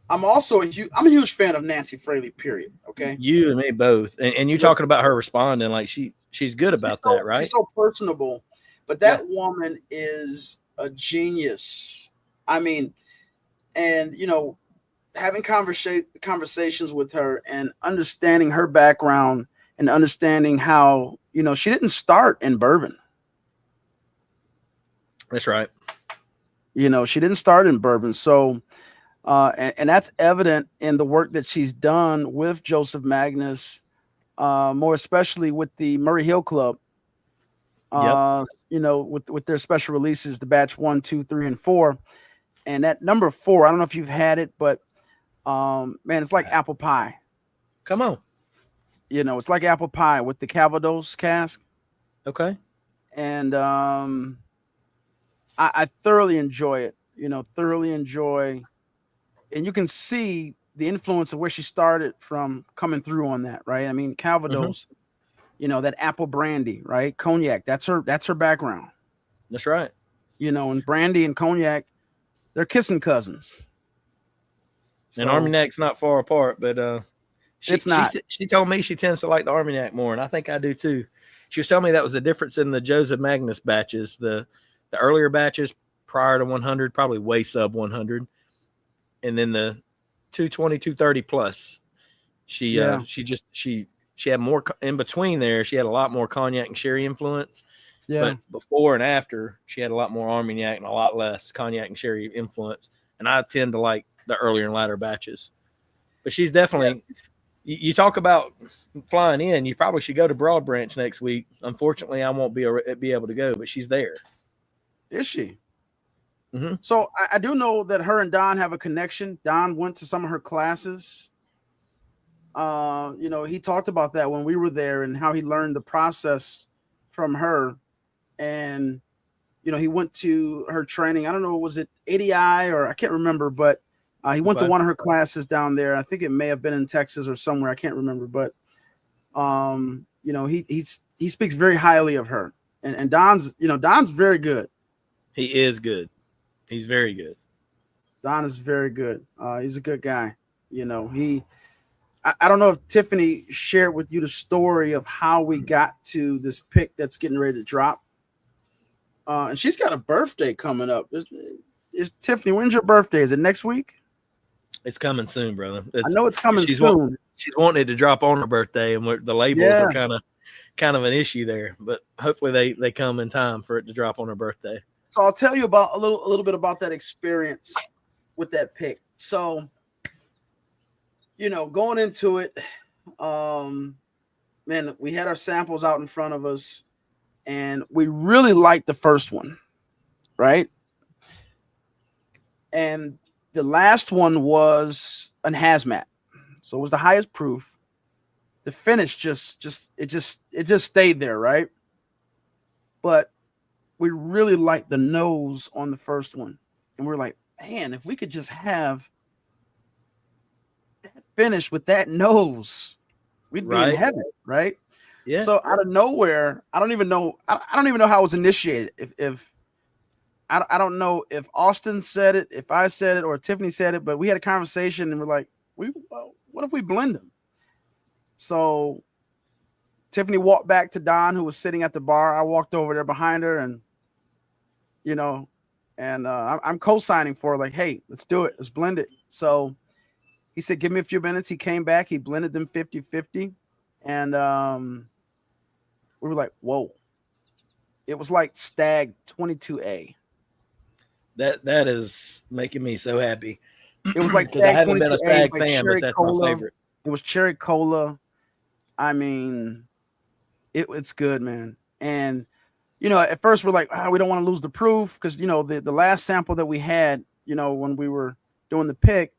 also a huge fan of Nancy Fraley, period. Okay. You and me both. And you talking about her responding, like she's good about that, right? She's so personable. But that woman is a genius. I mean, and having conversations with her and understanding her background and understanding how, she didn't start in bourbon. That's right. She didn't start in bourbon. So and that's evident in the work that she's done with Joseph Magnus, more especially with the Murray Hill Club. With their special releases, the batch 1, 2, 3, and 4. And that number 4, I don't know if you've had it, but man, it's like apple pie. Come on. It's like apple pie with the Calvados cask. Okay. And I thoroughly enjoy it, thoroughly enjoy. And you can see the influence of where she started from coming through on that, right? I mean, Calvados, that apple brandy, right? Cognac, that's her background. That's right. And brandy and cognac, they're kissing cousins. And Armagnac's not far apart, but it's not. She told me she tends to like the Armagnac more, and I think I do too. She was telling me that was the difference in the Joseph Magnus batches. The earlier batches prior to 100, probably way sub 100. And then the 220, 230 plus, she had more in between there. She had a lot more cognac and sherry influence. Yeah. But before and after, she had a lot more Armagnac and a lot less cognac and sherry influence. And I tend to like the earlier and latter batches. But she's definitely, you talk about flying in, you probably should go to Broad Branch next week. Unfortunately, I won't be able to go, but she's there. Is she? Mm-hmm. So I do know that her and Don have a connection. Don went to some of her classes. He talked about that when we were there and how he learned the process from her. And, he went to her training. I don't know, was it ADI or I can't remember, but he went to one of her classes down there. I think it may have been in Texas or somewhere. I can't remember, but, he speaks very highly of her. And Don's very good. He is good. He's very good. Don is very good. He's a good guy. I don't know if Tiffany shared with you the story of how we got to this pick that's getting ready to drop. And she's got a birthday coming up. Is Tiffany, when's your birthday? Is it next week? It's coming soon, brother. I know it's coming soon. She's wanting it to drop on her birthday, and the labels are kind of an issue there. But hopefully they come in time for it to drop on her birthday. So I'll tell you about a little bit about that experience with that pick. So, going into it, man, we had our samples out in front of us, and we really liked the first one, right? And the last one was an hazmat, so it was the highest proof. The finish just stayed there, right? But we really liked the nose on the first one, and we're like, man, if we could just have that finish with that nose, we'd be in Right. heaven, right? Yeah. So out of nowhere, I don't even know. I don't even know how it was initiated. If I don't know if Austin said it, if I said it, or Tiffany said it, but we had a conversation and we're like, what if we blend them? So Tiffany walked back to Don, who was sitting at the bar. I walked over there behind her, and you know, and I'm co-signing for her, like, hey, let's do it, let's blend it. So he said, give me a few minutes. He came back, he blended them 50-50, and we were like, whoa. It was like Stag 22A. That is making me so happy. It was like Because I Stag haven't been a 22A, Stag like fan, but cherry that's cola. my favorite. It was cherry cola. I mean, it's good, man. And at first we're like, we don't want to lose the proof, because the last sample that we had, when we were doing the pick,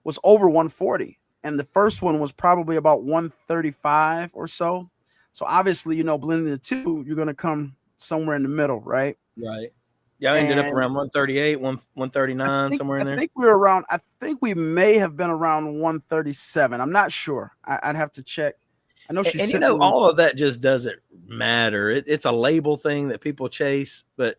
was over 140, and the first one was probably about 135 or so. So obviously, blending the two, you're gonna come somewhere in the middle, right? Right. Yeah, I ended up around 138, 139, somewhere in there. I think we were around. I think we may have been around 137. I'm not sure. I'd have to check. I know she's and all of that just doesn't matter. It's a label thing that people chase, but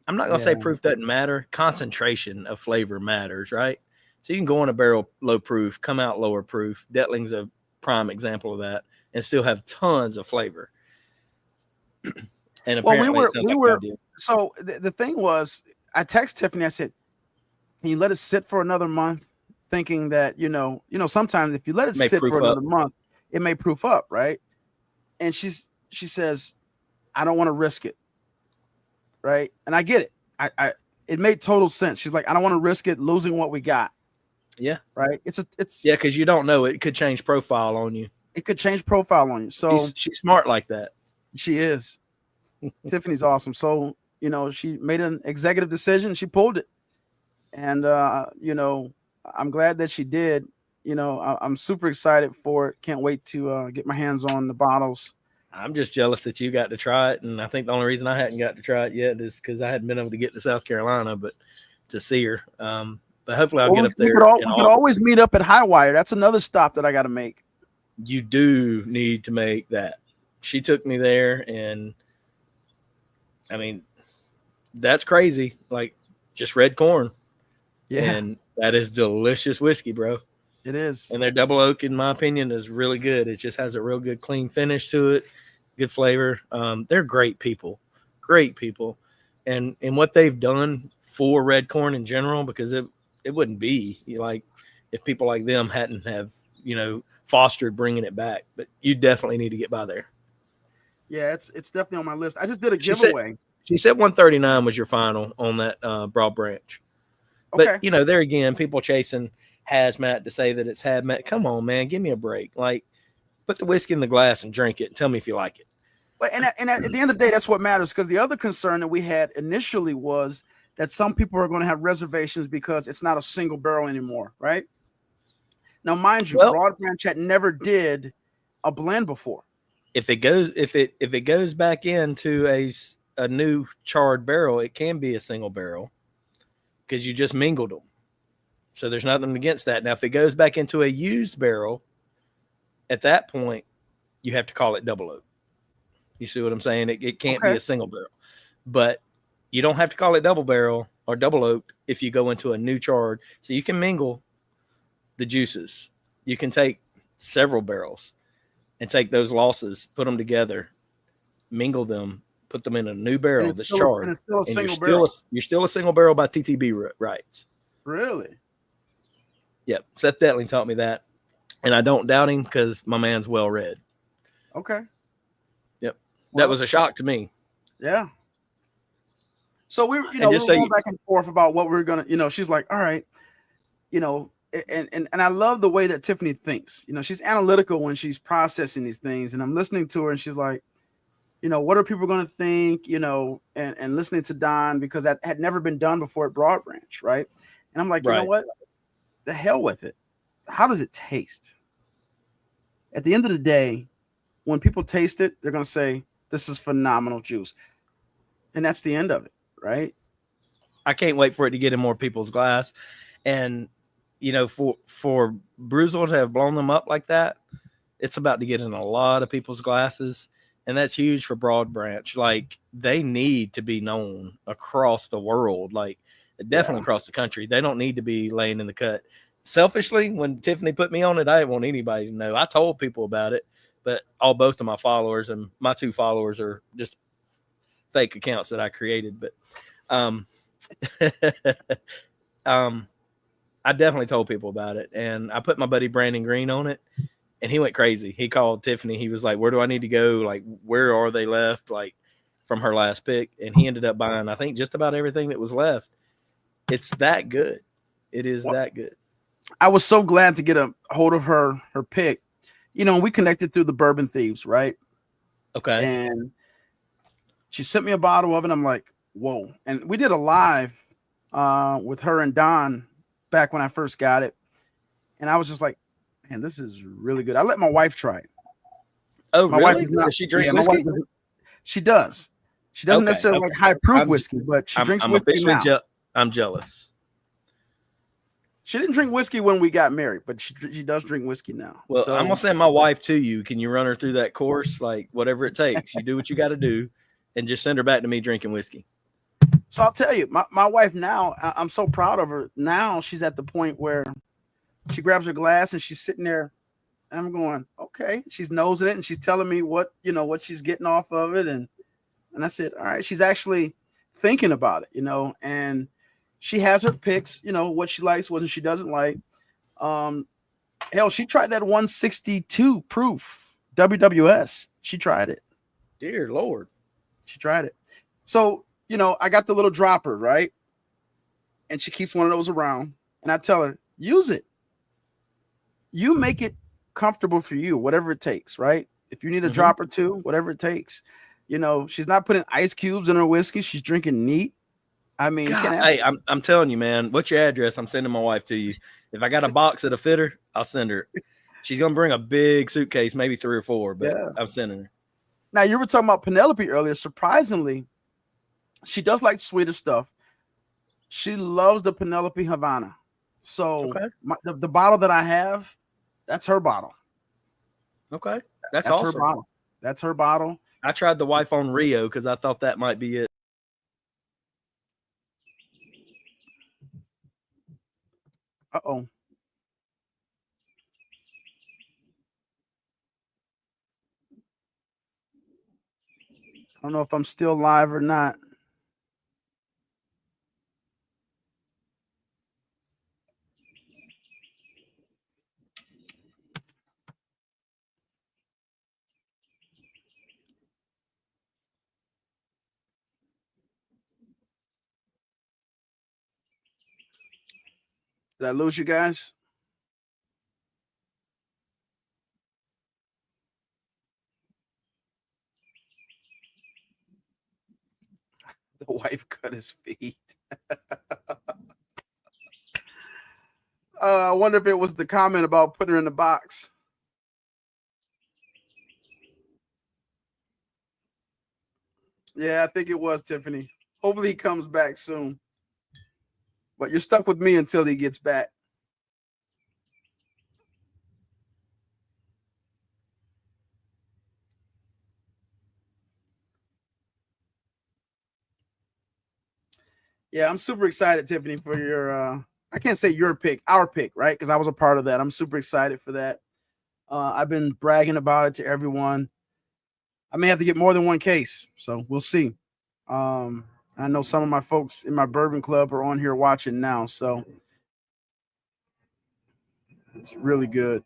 I'm not gonna say proof doesn't matter. Concentration of flavor matters, right? So you can go on a barrel low proof, come out lower proof. Detling's a prime example of that, and still have tons of flavor. And apparently, we were. So the thing was, I texted Tiffany. I said, "Can you let it sit for another month?" Thinking that sometimes if you let it sit for another month, it may proof up, right? And she says, "I don't want to risk it," right? And I get it. It made total sense. She's like, "I don't want to risk it losing what we got." Yeah. Right. It's because you don't know, it could change profile on you. It could change profile on you. So she's smart like that. She is. Tiffany's awesome. So she made an executive decision. She pulled it, and I'm glad that she did. I'm super excited for it. Can't wait to get my hands on the bottles. I'm just jealous that you got to try it, and I think the only reason I hadn't got to try it yet is because I hadn't been able to get to South Carolina, but to see her. But hopefully I'll get up there. We could always meet up at Highwire. That's another stop that I got to make. You do need to make that. She took me there, and I mean, that's crazy. Like, just red corn. Yeah. And that is delicious whiskey, bro. It is. And their double oak, in my opinion, is really good. It just has a real good, clean finish to it. Good flavor. They're great people. Great people. And what they've done for red corn in general, because it wouldn't be like if people like them hadn't have, fostered bringing it back. But you definitely need to get by there. Yeah, it's definitely on my list. I just did a giveaway. She said 139 was your final on that Broad Branch. Okay. But, there again, people chasing hazmat to say that it's hazmat. Come on, man, give me a break. Like, put the whiskey in the glass and drink it and tell me if you like it. But and at the end of the day, that's what matters, because the other concern that we had initially was that some people are going to have reservations because it's not a single barrel anymore, right? Now, mind you, Broad Branch had never did a blend before. If it goes back into a new charred barrel, it can be a single barrel because you just mingled them. So there's nothing against that. Now, if it goes back into a used barrel, at that point, you have to call it double oak. You see what I'm saying? It can't be a single barrel. But you don't have to call it double barrel or double oak if you go into a new charred. So you can mingle the juices. You can take several barrels and take those losses, put them together, mingle them, put them in a new barrel that's charred. And it's still a single barrel. You're still a single barrel by TTB rights. Really? Yep. Seth Detling taught me that. And I don't doubt him because my man's well read. Okay. Yep. That was a shock to me. Yeah. So we were going back and forth about what we're going to, she's like, all right, and I love the way that Tiffany thinks. She's analytical when she's processing these things, and I'm listening to her, and she's like, what are people going to think, and listening to Don, because that had never been done before at Broad Branch, right? And I'm like, you know what? The hell with it. How does it taste? At the end of the day, when people taste it, they're going to say, this is phenomenal juice. and that's the end of it, right? I can't wait for it to get in more people's glass. And for Bruzel to have blown them up like that, it's about to get in a lot of people's glasses, and that's huge for Broad Branch. Like, they need to be known across the world, like definitely Yeah. across the country. They don't need to be laying in the cut. Selfishly, when Tiffany put me on it, I didn't want anybody to know. I told people about it, but both of my followers, and my 2 followers are just fake accounts that I created. But um, um, I definitely told people about it, and I put my buddy Brandon Green on it, and he went crazy. He called Tiffany. He was like, "Where do I need to go? Like, where are they left? Like, from her last pick?" And he ended up buying, I think, just about everything that was left. It's that good. It is that good. I was so glad to get a hold of her pick. We connected through the Bourbon Thieves, right? Okay. And she sent me a bottle of it. I'm like, whoa. And we did a live with her and Don back when I first got it. And I was just like, man, this is really good. I let my wife try it. Oh, My really? wife is not, Does she drink yeah, whiskey? she does. She doesn't Okay. necessarily Okay. like high proof I'm, whiskey, but she drinks I'm whiskey officially now. I'm jealous. She didn't drink whiskey when we got married, but she does drink whiskey now. Well, I'm gonna send my wife to you. Can you run her through that course? Like, whatever it takes. You do what you got to do, and just send her back to me drinking whiskey. So I'll tell you, my wife now, I'm so proud of her. Now she's at the point where she grabs her glass and she's sitting there, and I'm going, okay. She's nosing it and she's telling me what she's getting off of it, and I said, all right. She's actually thinking about it, and she has her picks, what she likes, what she doesn't like. Hell, she tried that 162 proof WWS. She tried it. Dear Lord. She tried it. So, I got the little dropper, right? And she keeps one of those around. And I tell her, use it. You make it comfortable for you, whatever it takes, right? If you need a drop or two, whatever it takes. She's not putting ice cubes in her whiskey. She's drinking neat. I mean, God, hey, I'm telling you, man. What's your address? I'm sending my wife to you. If I got a box at a fitter, I'll send her. She's gonna bring a big suitcase, maybe 3 or 4, but yeah. I'm sending her. Now, you were talking about Penelope earlier. Surprisingly, she does like sweeter stuff. She loves the Penelope Havana. So the bottle that I have, that's her bottle. Okay, that's awesome. Her bottle. That's her bottle. I tried the wife on Rio because I thought that might be it. Uh-oh. I don't know if I'm still live or not. Did I lose you guys? The wife cut his feet. I wonder if it was the comment about putting her in the box. Yeah, I think it was, Tiffany. Hopefully he comes back soon. But you're stuck with me until he gets back. Yeah, I'm super excited, Tiffany, for your I can't say your pick, our pick, right? Because I was a part of that. I'm super excited for that. I've been bragging about it to everyone. I may have to get more than one case, so we'll see. I know some of my folks in my bourbon club are on here watching now, so it's really good.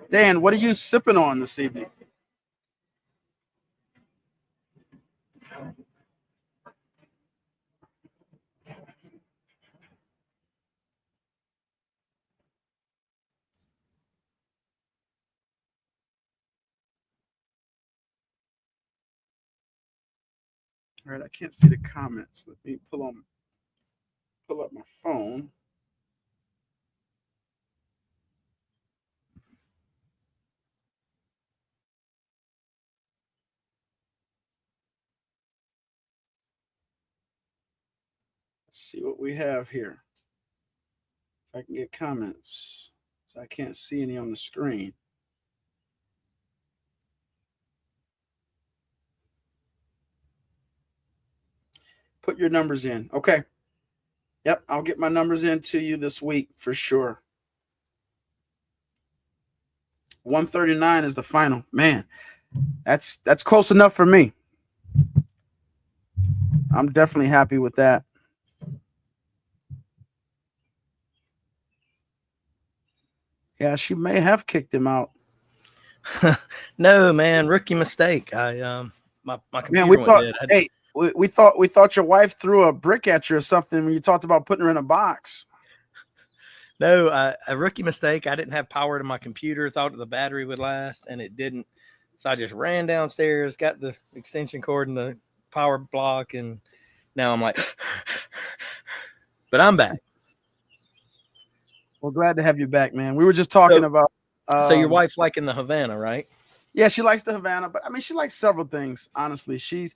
Dan, what are you sipping on this evening? All right, I can't see the comments. Let me pull up my phone. see what we have here. If I can get comments. So I can't see any on the screen. Put your numbers in. Okay. Yep, I'll get my numbers in to you this week for sure. 139 is the final. Man, that's close enough for me. I'm definitely happy with that. Yeah, she may have kicked him out. No, man, rookie mistake. My computer Man, we went thought, dead. hey, we thought your wife threw a brick at you or something when you talked about putting her in a box. No, a rookie mistake. I didn't have power to my computer. Thought the battery would last, and it didn't. So I just ran downstairs, got the extension cord and the power block, and now I'm like, but I'm back. Well, glad to have you back, man. We were just talking about. So your wife's liking the Havana, right? Yeah, she likes the Havana, but I mean, she likes several things. Honestly, she's,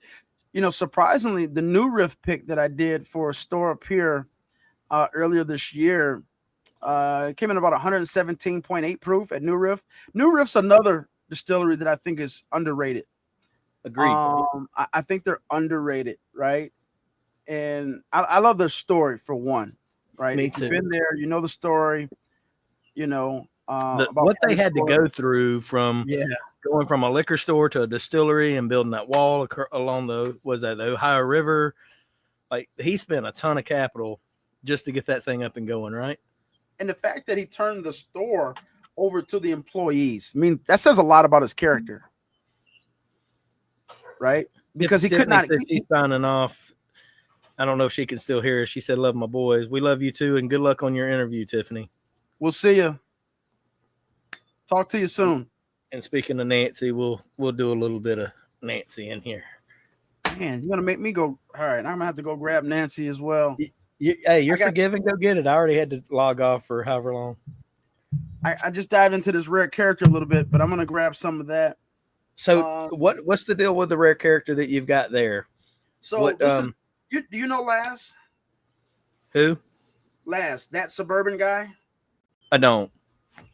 surprisingly, the new riff pick that I did for a store up here earlier this year came in about 117.8 proof at New Riff. New Riff's another distillery that I think is underrated. Agreed. I think they're underrated, right? And I love their story for one, right? Me if too. You've been there, you know the story, what they had to go through from going from a liquor store to a distillery and building that wall along the Ohio River. Like, he spent a ton of capital just to get that thing up and going, right? And the fact that he turned the store over to the employees, I mean, that says a lot about his character, right? Because he could not. She's signing off. I don't know if she can still hear us. She said, "Love my boys. We love you too, and good luck on your interview, Tiffany. We'll see you. Talk to you soon." And speaking of Nancy, we'll do a little bit of Nancy in here. Man, you're gonna make me go. All right, I'm gonna have to go grab Nancy as well. You're forgiven. Go get it. I already had to log off for however long. I just dived into this rare character a little bit, but I'm gonna grab some of that. So what's the deal with the rare character that you've got there? So do you know Laz? Who? Laz, that Suburban guy? I don't.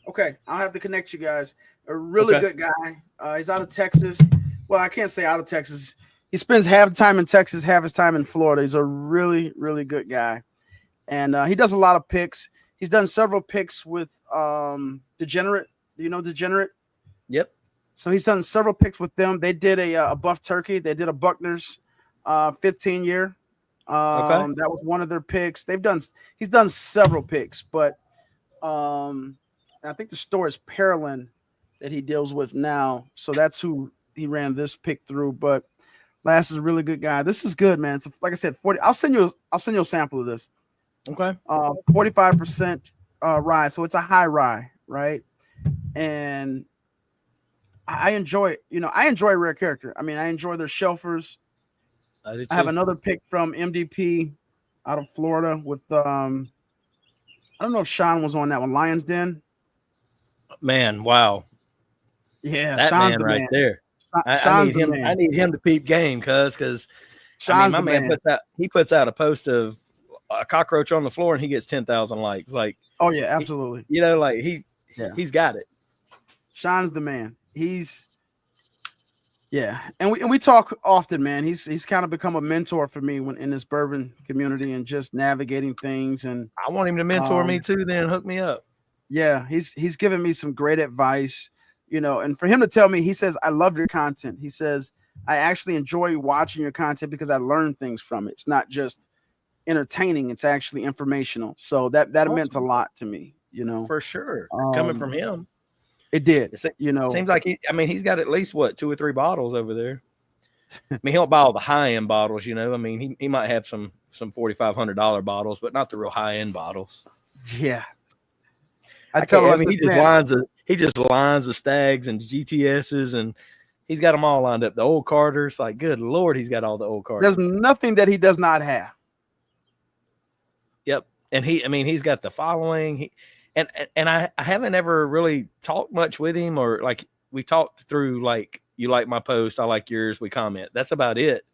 Okay, I'll have to connect you guys. A really good guy. He's out of Texas. Well, I can't say out of Texas. He spends half the time in Texas, half his time in Florida. He's a really, really good guy. And he does a lot of picks. He's done several picks with Degenerate. Do you know Degenerate? Yep. So he's done several picks with them. They did a Buff Turkey. They did a Buckner's 15-year. That was one of their picks. He's done several picks, but I think the store is Pearland that he deals with now. So that's who he ran this pick through. But Last is a really good guy. This is good, man. So like I said, 40. I'll send you a sample of this. Okay. 45% rye. So it's a high rye, right? And I enjoy it. I enjoy Rare Character. I mean, I enjoy their shelfers. I have another pick from MDP out of Florida with I don't know if Sean was on that one. Lion's Den. Man, wow. Yeah, that Sean's man right man. there. I need him. Man. I need him to peep game, because my man puts out a post of a cockroach on the floor and he gets 10,000 likes. Like, oh yeah, absolutely. He's got it. Sean's the man. And we talk often, man. He's kind of become a mentor for me in this bourbon community and just navigating things. And I want him to mentor me too. Then hook me up. Yeah, he's given me some great advice. And for him to tell me, he says, I love your content. He says, I actually enjoy watching your content because I learn things from it. It's not just entertaining. It's actually informational. So that awesome. Meant a lot to me, For sure. Coming from him. It did. Seems like he's got at least 2 or 3 bottles over there. I mean, he don't buy all the high-end bottles, I mean, he might have some $4,500 bottles, but not the real high-end bottles. Yeah. He just lines the Stags and GTSs, and he's got them all lined up. The old Carters, like, good Lord, he's got all the old Carters. There's nothing that he does not have. Yep. And he's got the following. And I haven't ever really talked much with him, or like we talked through, like, you like my post, I like yours, we comment. That's about it.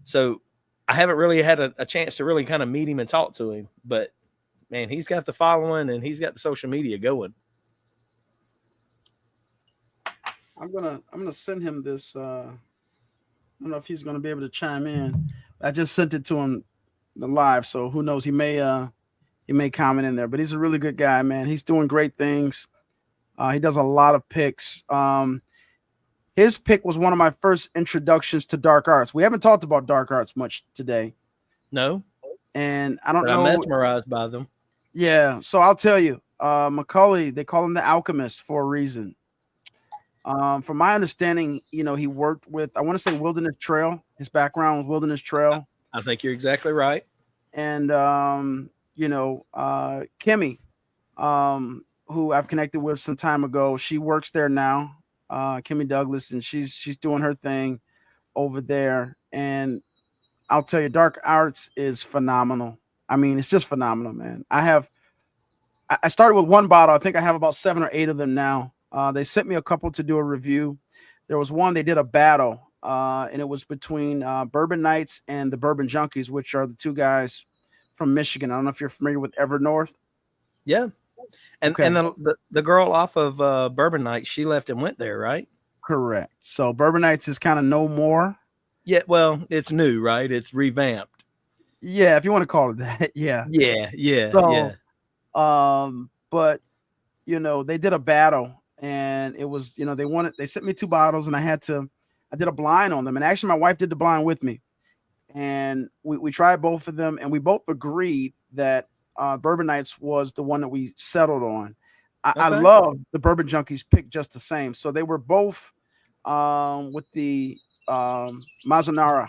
So I haven't really had a chance to really kind of meet him and talk to him, but man, he's got the following and he's got the social media going. I'm gonna send him this. I don't know if he's gonna be able to chime in. I just sent it to him the live, so who knows? He may comment in there. But he's a really good guy, man. He's doing great things. He does a lot of picks. His pick was one of my first introductions to dark arts. We haven't talked about dark arts much today, No, and I don't but know. I'm mesmerized by them. Yeah, so I'll tell you, Macaulay, they call him the alchemist for a reason. From my understanding, he worked with, I want to say, Wilderness Trail. His background was Wilderness Trail, I think you're exactly right. and Kimmy, who I've connected with some time ago. She works there now, Kimmy Douglas, and she's doing her thing over there. And I'll tell you, dark arts is phenomenal. I mean, it's just phenomenal, man. I started with one bottle. I think I have about 7 or 8 of them now. They sent me a couple to do a review. There was one they did a battle, and it was between Bourbon Knights and the Bourbon Junkies, which are the two guys from Michigan. I don't know if you're familiar with Evernorth. Yeah, and Okay. and the girl off of Bourbon Night, she left and went there, right? Correct. So Bourbon Knights is kind of no more. Yeah, well, it's new, right? It's revamped. Yeah, if you want to call it that. Yeah. Yeah, yeah, So, yeah. but they did a battle, and it was, they sent me 2 bottles, and I did a blind on them. And actually my wife did the blind with me. And we tried both of them, and we both agreed that Bourbon Nights was the one that we settled on. I Okay, love the Bourbon Junkies pick just the same. So they were both with the Mazanara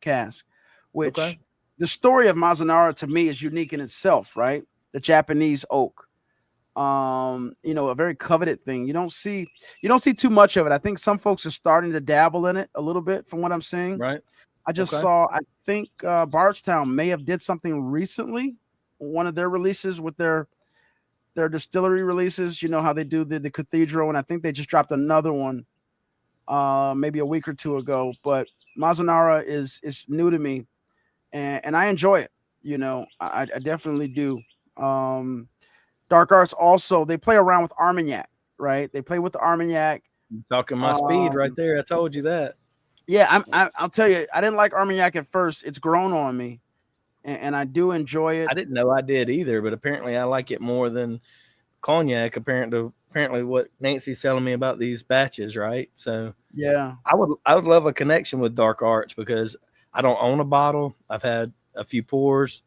cask, okay, which the story of Mazanara to me is unique in itself, right? The Japanese oak. A very coveted thing. You don't see too much of it. I think some folks are starting to dabble in it a little bit from what I'm seeing. right. I just Okay, saw, I think Bardstown may have did something recently, one of their releases with their distillery releases. You know how they do the cathedral, and I think they just dropped another one maybe a week or 2 ago. But Mazanara is new to me, and I enjoy it. I definitely do. Dark Arts also, they play around with Armagnac, right? They play with the Armagnac. you're talking my speed right Um, there. I told you that. yeah, I'll tell you, I didn't like Armagnac at first. It's grown on me, and I do enjoy it. I didn't know I did either, but apparently I like it more than cognac. Apparently, what Nancy's telling me about these batches, right? So Yeah. I would love a connection with Dark Arts because I don't own a bottle. I've had a few pours,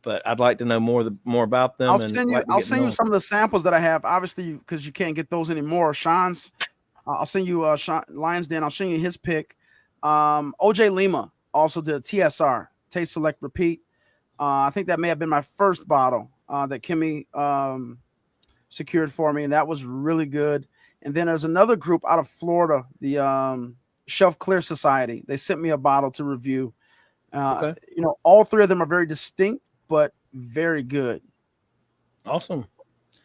but I'd like to know more about them I'll and send you. like to I'll get send you known. some of the samples that I have. Obviously, because you can't get those anymore. Sean's. I'll send you Sean Lions Den. I'll send you his pick. OJ Lima also did a TSR, Taste Select Repeat. I think that may have been my first bottle that Kimmy secured for me, and that was really good. And then there's another group out of Florida, the Shelf Clear Society. They sent me a bottle to review. Okay, All 3 of them are very distinct, but very good. awesome.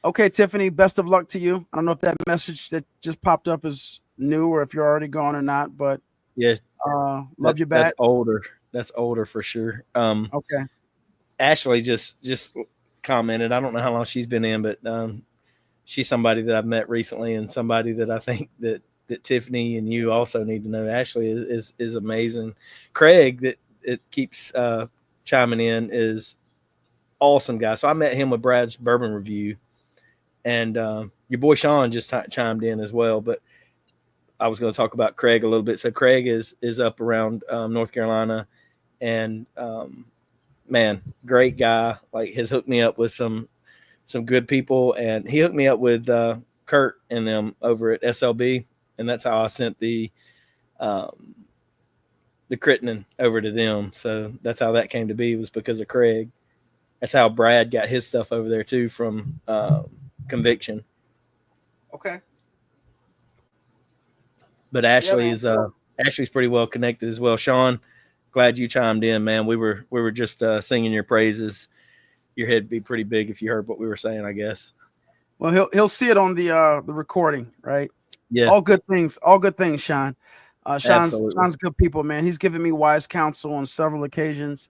Okay, Tiffany, best of luck to you. I don't know if that message that just popped up is new or if you're already gone or not, but Yeah, love you that's back. older. That's older for sure. Okay. Ashley just commented. I don't know how long she's been in, but she's somebody that I've met recently and somebody that I think that Tiffany and you also need to know. Ashley is amazing. Craig that it keeps chiming in is awesome guy. So I met him with Brad's bourbon review, and your boy Sean just chimed in as well. But I was going to talk about Craig a little bit. So Craig is up around North Carolina, and man, great guy. Like has hooked me up with some good people, and he hooked me up with Kurt and them over at SLB, and that's how I sent um, the Crittenden over to them. So that's how that came to be, was because of Craig. That's how Brad got his stuff over there too, from Conviction. Okay. But Yeah, man. So Ashley's pretty well connected as well. Sean, glad you chimed in, man. We were just singing your praises. Your head'd be pretty big if you heard what we were saying, I guess. well, he'll see it on the recording, right? Yeah. All good things, Sean. Absolutely. Sean's good people, man. He's given me wise counsel on several occasions,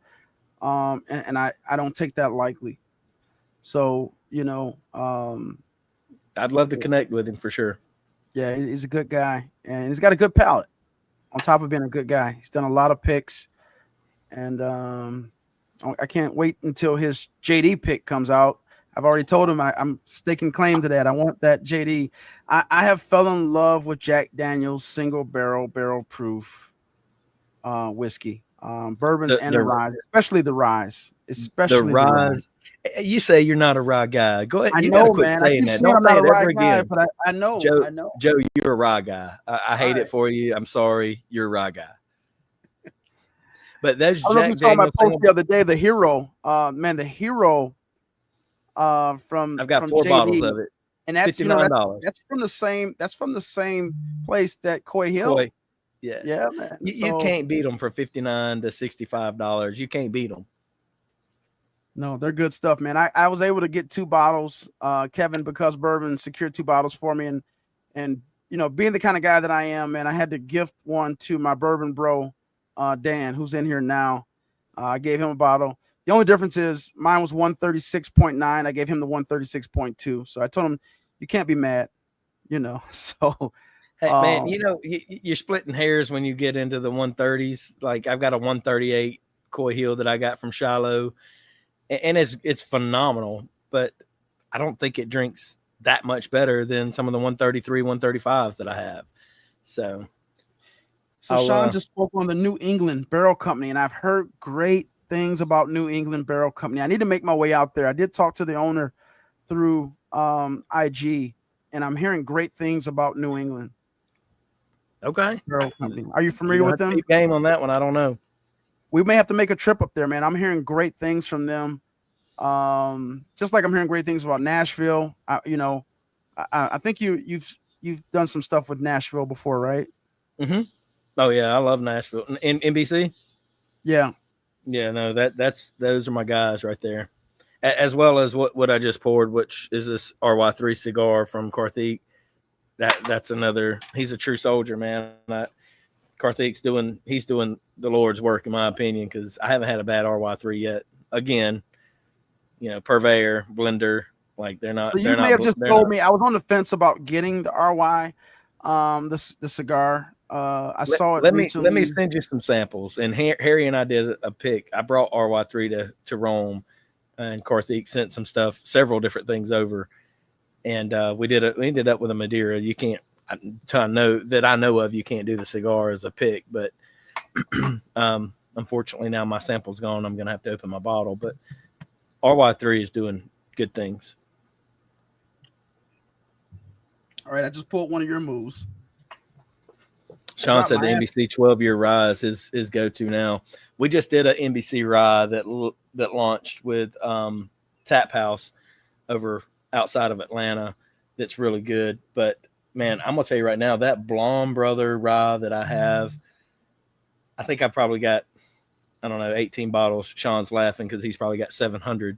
and I don't take that lightly. So I'd love to connect with him for sure. yeah, he's a good guy, and he's got a good palate. On top of being a good guy, he's done a lot of picks, and I can't wait until his JD pick comes out. I've already told him I'm staking claim to that. I want that JD. I have fell in love with Jack Daniel's single barrel proof whiskey, bourbons and the The rye, especially the rye, the especially the rye. rise. You say you're not a rye guy. Go ahead. I You got to know, quit man. I saying keep that. saying Don't I'm say not a it rye ever guy, again. but I know, Joe, I know. Joe, you're a rye guy. I All hate right. it for you. I'm sorry. You're a rye guy. But that's I don't know if you Jack saw my Daniel's post single. the other day. The hero, man, the hero, I've got from 4 bottles JD, of it. and that's $59. that's from the same place that Coy Hill. Koi. Yes. Yeah, man. You So can't beat them for $59 to $65. You can't beat them. no, they're good stuff, man. I was able to get 2 bottles. Kevin, because bourbon, secured 2 bottles for me, and being the kind of guy that I am, man, I had to gift one to my bourbon bro, Dan, who's in here now. I gave him a bottle. The only difference is mine was 136.9. I gave him the 136.2. So I told him, you can't be mad, So Hey, man, um, you're splitting hairs when you get into the 130s. Like I've got a 138 Coy Hill that I got from Shiloh, and it's phenomenal. But I don't think it drinks that much better than some of the 133, 135s that I have. So Sean just spoke on the New England Barrel Company, and I've heard great things about New England Barrel Company. I need to make my way out there. I did talk to the owner through IG, and I'm hearing great things about New England okay, Barrel Company. Are you you're familiar gonna with have to them? keep game on that one. I don't know. We may have to make a trip up there, man. I'm hearing great things from them. Just like I'm hearing great things about Nashville. I think you've done some stuff with Nashville before, right? Mm-hmm. Oh yeah, I love Nashville. In NBC. Yeah. Yeah, no, those are my guys right there. As well as what I just poured, which is this RY3 cigar from Karthik. That's another. He's a true soldier, man. He's doing the Lord's work in my opinion, because I haven't had a bad RY3 yet. Again, purveyor, blender, like So you may have just told me. I was on the fence about getting the RY, the cigar. I saw it let recently. me send you some samples. And Harry and I did a pick. I brought RY3 to Rome, and Karthik sent some stuff, several different things over, and we ended up with a Madeira. You can't, I know of, you can't do the cigar as a pick, but unfortunately now my sample's gone. I'm gonna have to open my bottle, but RY3 is doing good things. All right, I just pulled one of your moves. Sean said the NBC 12-year rye is his go-to now. We just did an NBC rye that launched with Tap House over outside of Atlanta. That's really good. But man, I'm gonna tell you right now, that Blom Brother rye that I have, I think I probably got, I don't know, 18 bottles. Sean's laughing because he's probably got 700.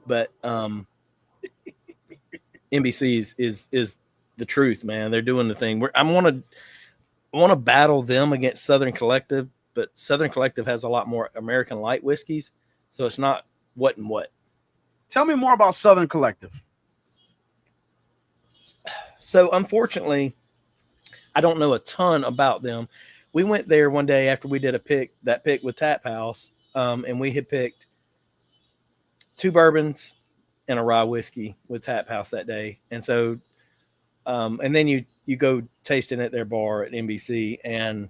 But NBC is the truth, man. They're doing the thing. I want to battle them against Southern Collective, but Southern Collective has a lot more American light whiskeys, so it's not what and what. Tell me more about Southern Collective. So unfortunately, I don't know a ton about them. We went there one day after we did that pick with Tap House, and we had picked 2 bourbons and a rye whiskey with Tap House that day. And so, and then you go tasting at their bar at NBC, and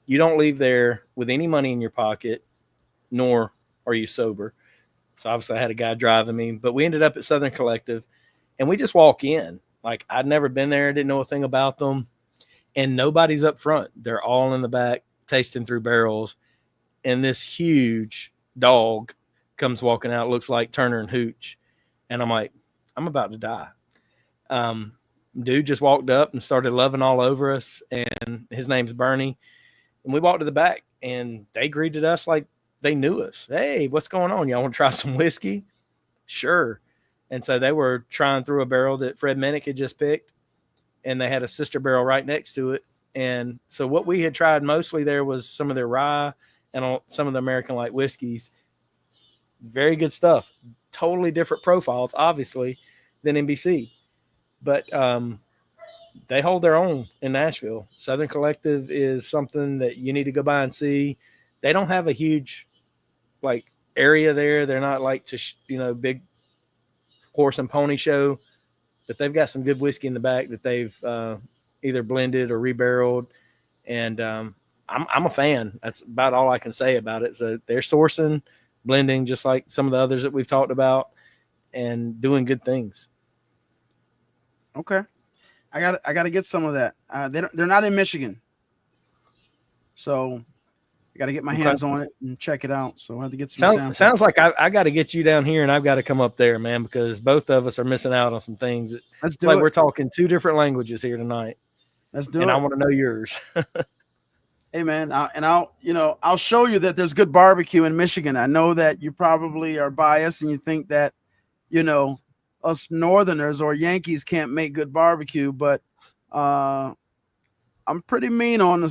you don't leave there with any money in your pocket, nor are you sober. So obviously I had a guy driving me, but we ended up at Southern Collective, and we just walk in. Like, I'd never been there, didn't know a thing about them, and nobody's up front. They're all in the back tasting through barrels, and this huge dog comes walking out, looks like Turner and Hooch, and I'm like, I'm about to die. Dude just walked up and started loving all over us, and his name's Bernie. And we walked to the back, and they greeted us like they knew us. Hey, what's going on? Y'all want to try some whiskey? Sure. And so they were trying through a barrel that Fred Minnick had just picked, and they had a sister barrel right next to it. And so what we had tried mostly there was some of their rye and some of the American light whiskeys. Very good stuff. Totally different profiles, obviously, than NBC. But they hold their own in Nashville. Southern Collective is something that you need to go by and see. They don't have a huge like area there. They're not like big horse and pony show, but they've got some good whiskey in the back that they've either blended or rebarreled, and I'm a fan. That's about all I can say about it. So they're sourcing, blending, just like some of the others that we've talked about, and doing good things. Okay, I got to get some of that. They're not in Michigan, so I got to get my hands on it and check it out. So I have to get some samples. Sounds like I got to get you down here, and I've got to come up there, man, because both of us are missing out on some things. Let's do it. We're talking two different languages here tonight. Let's do it. And I want to know yours. Hey, man, I'll show you that there's good barbecue in Michigan. I know that you probably are biased and you think that, us Northerners or Yankees can't make good barbecue, but I'm pretty mean on the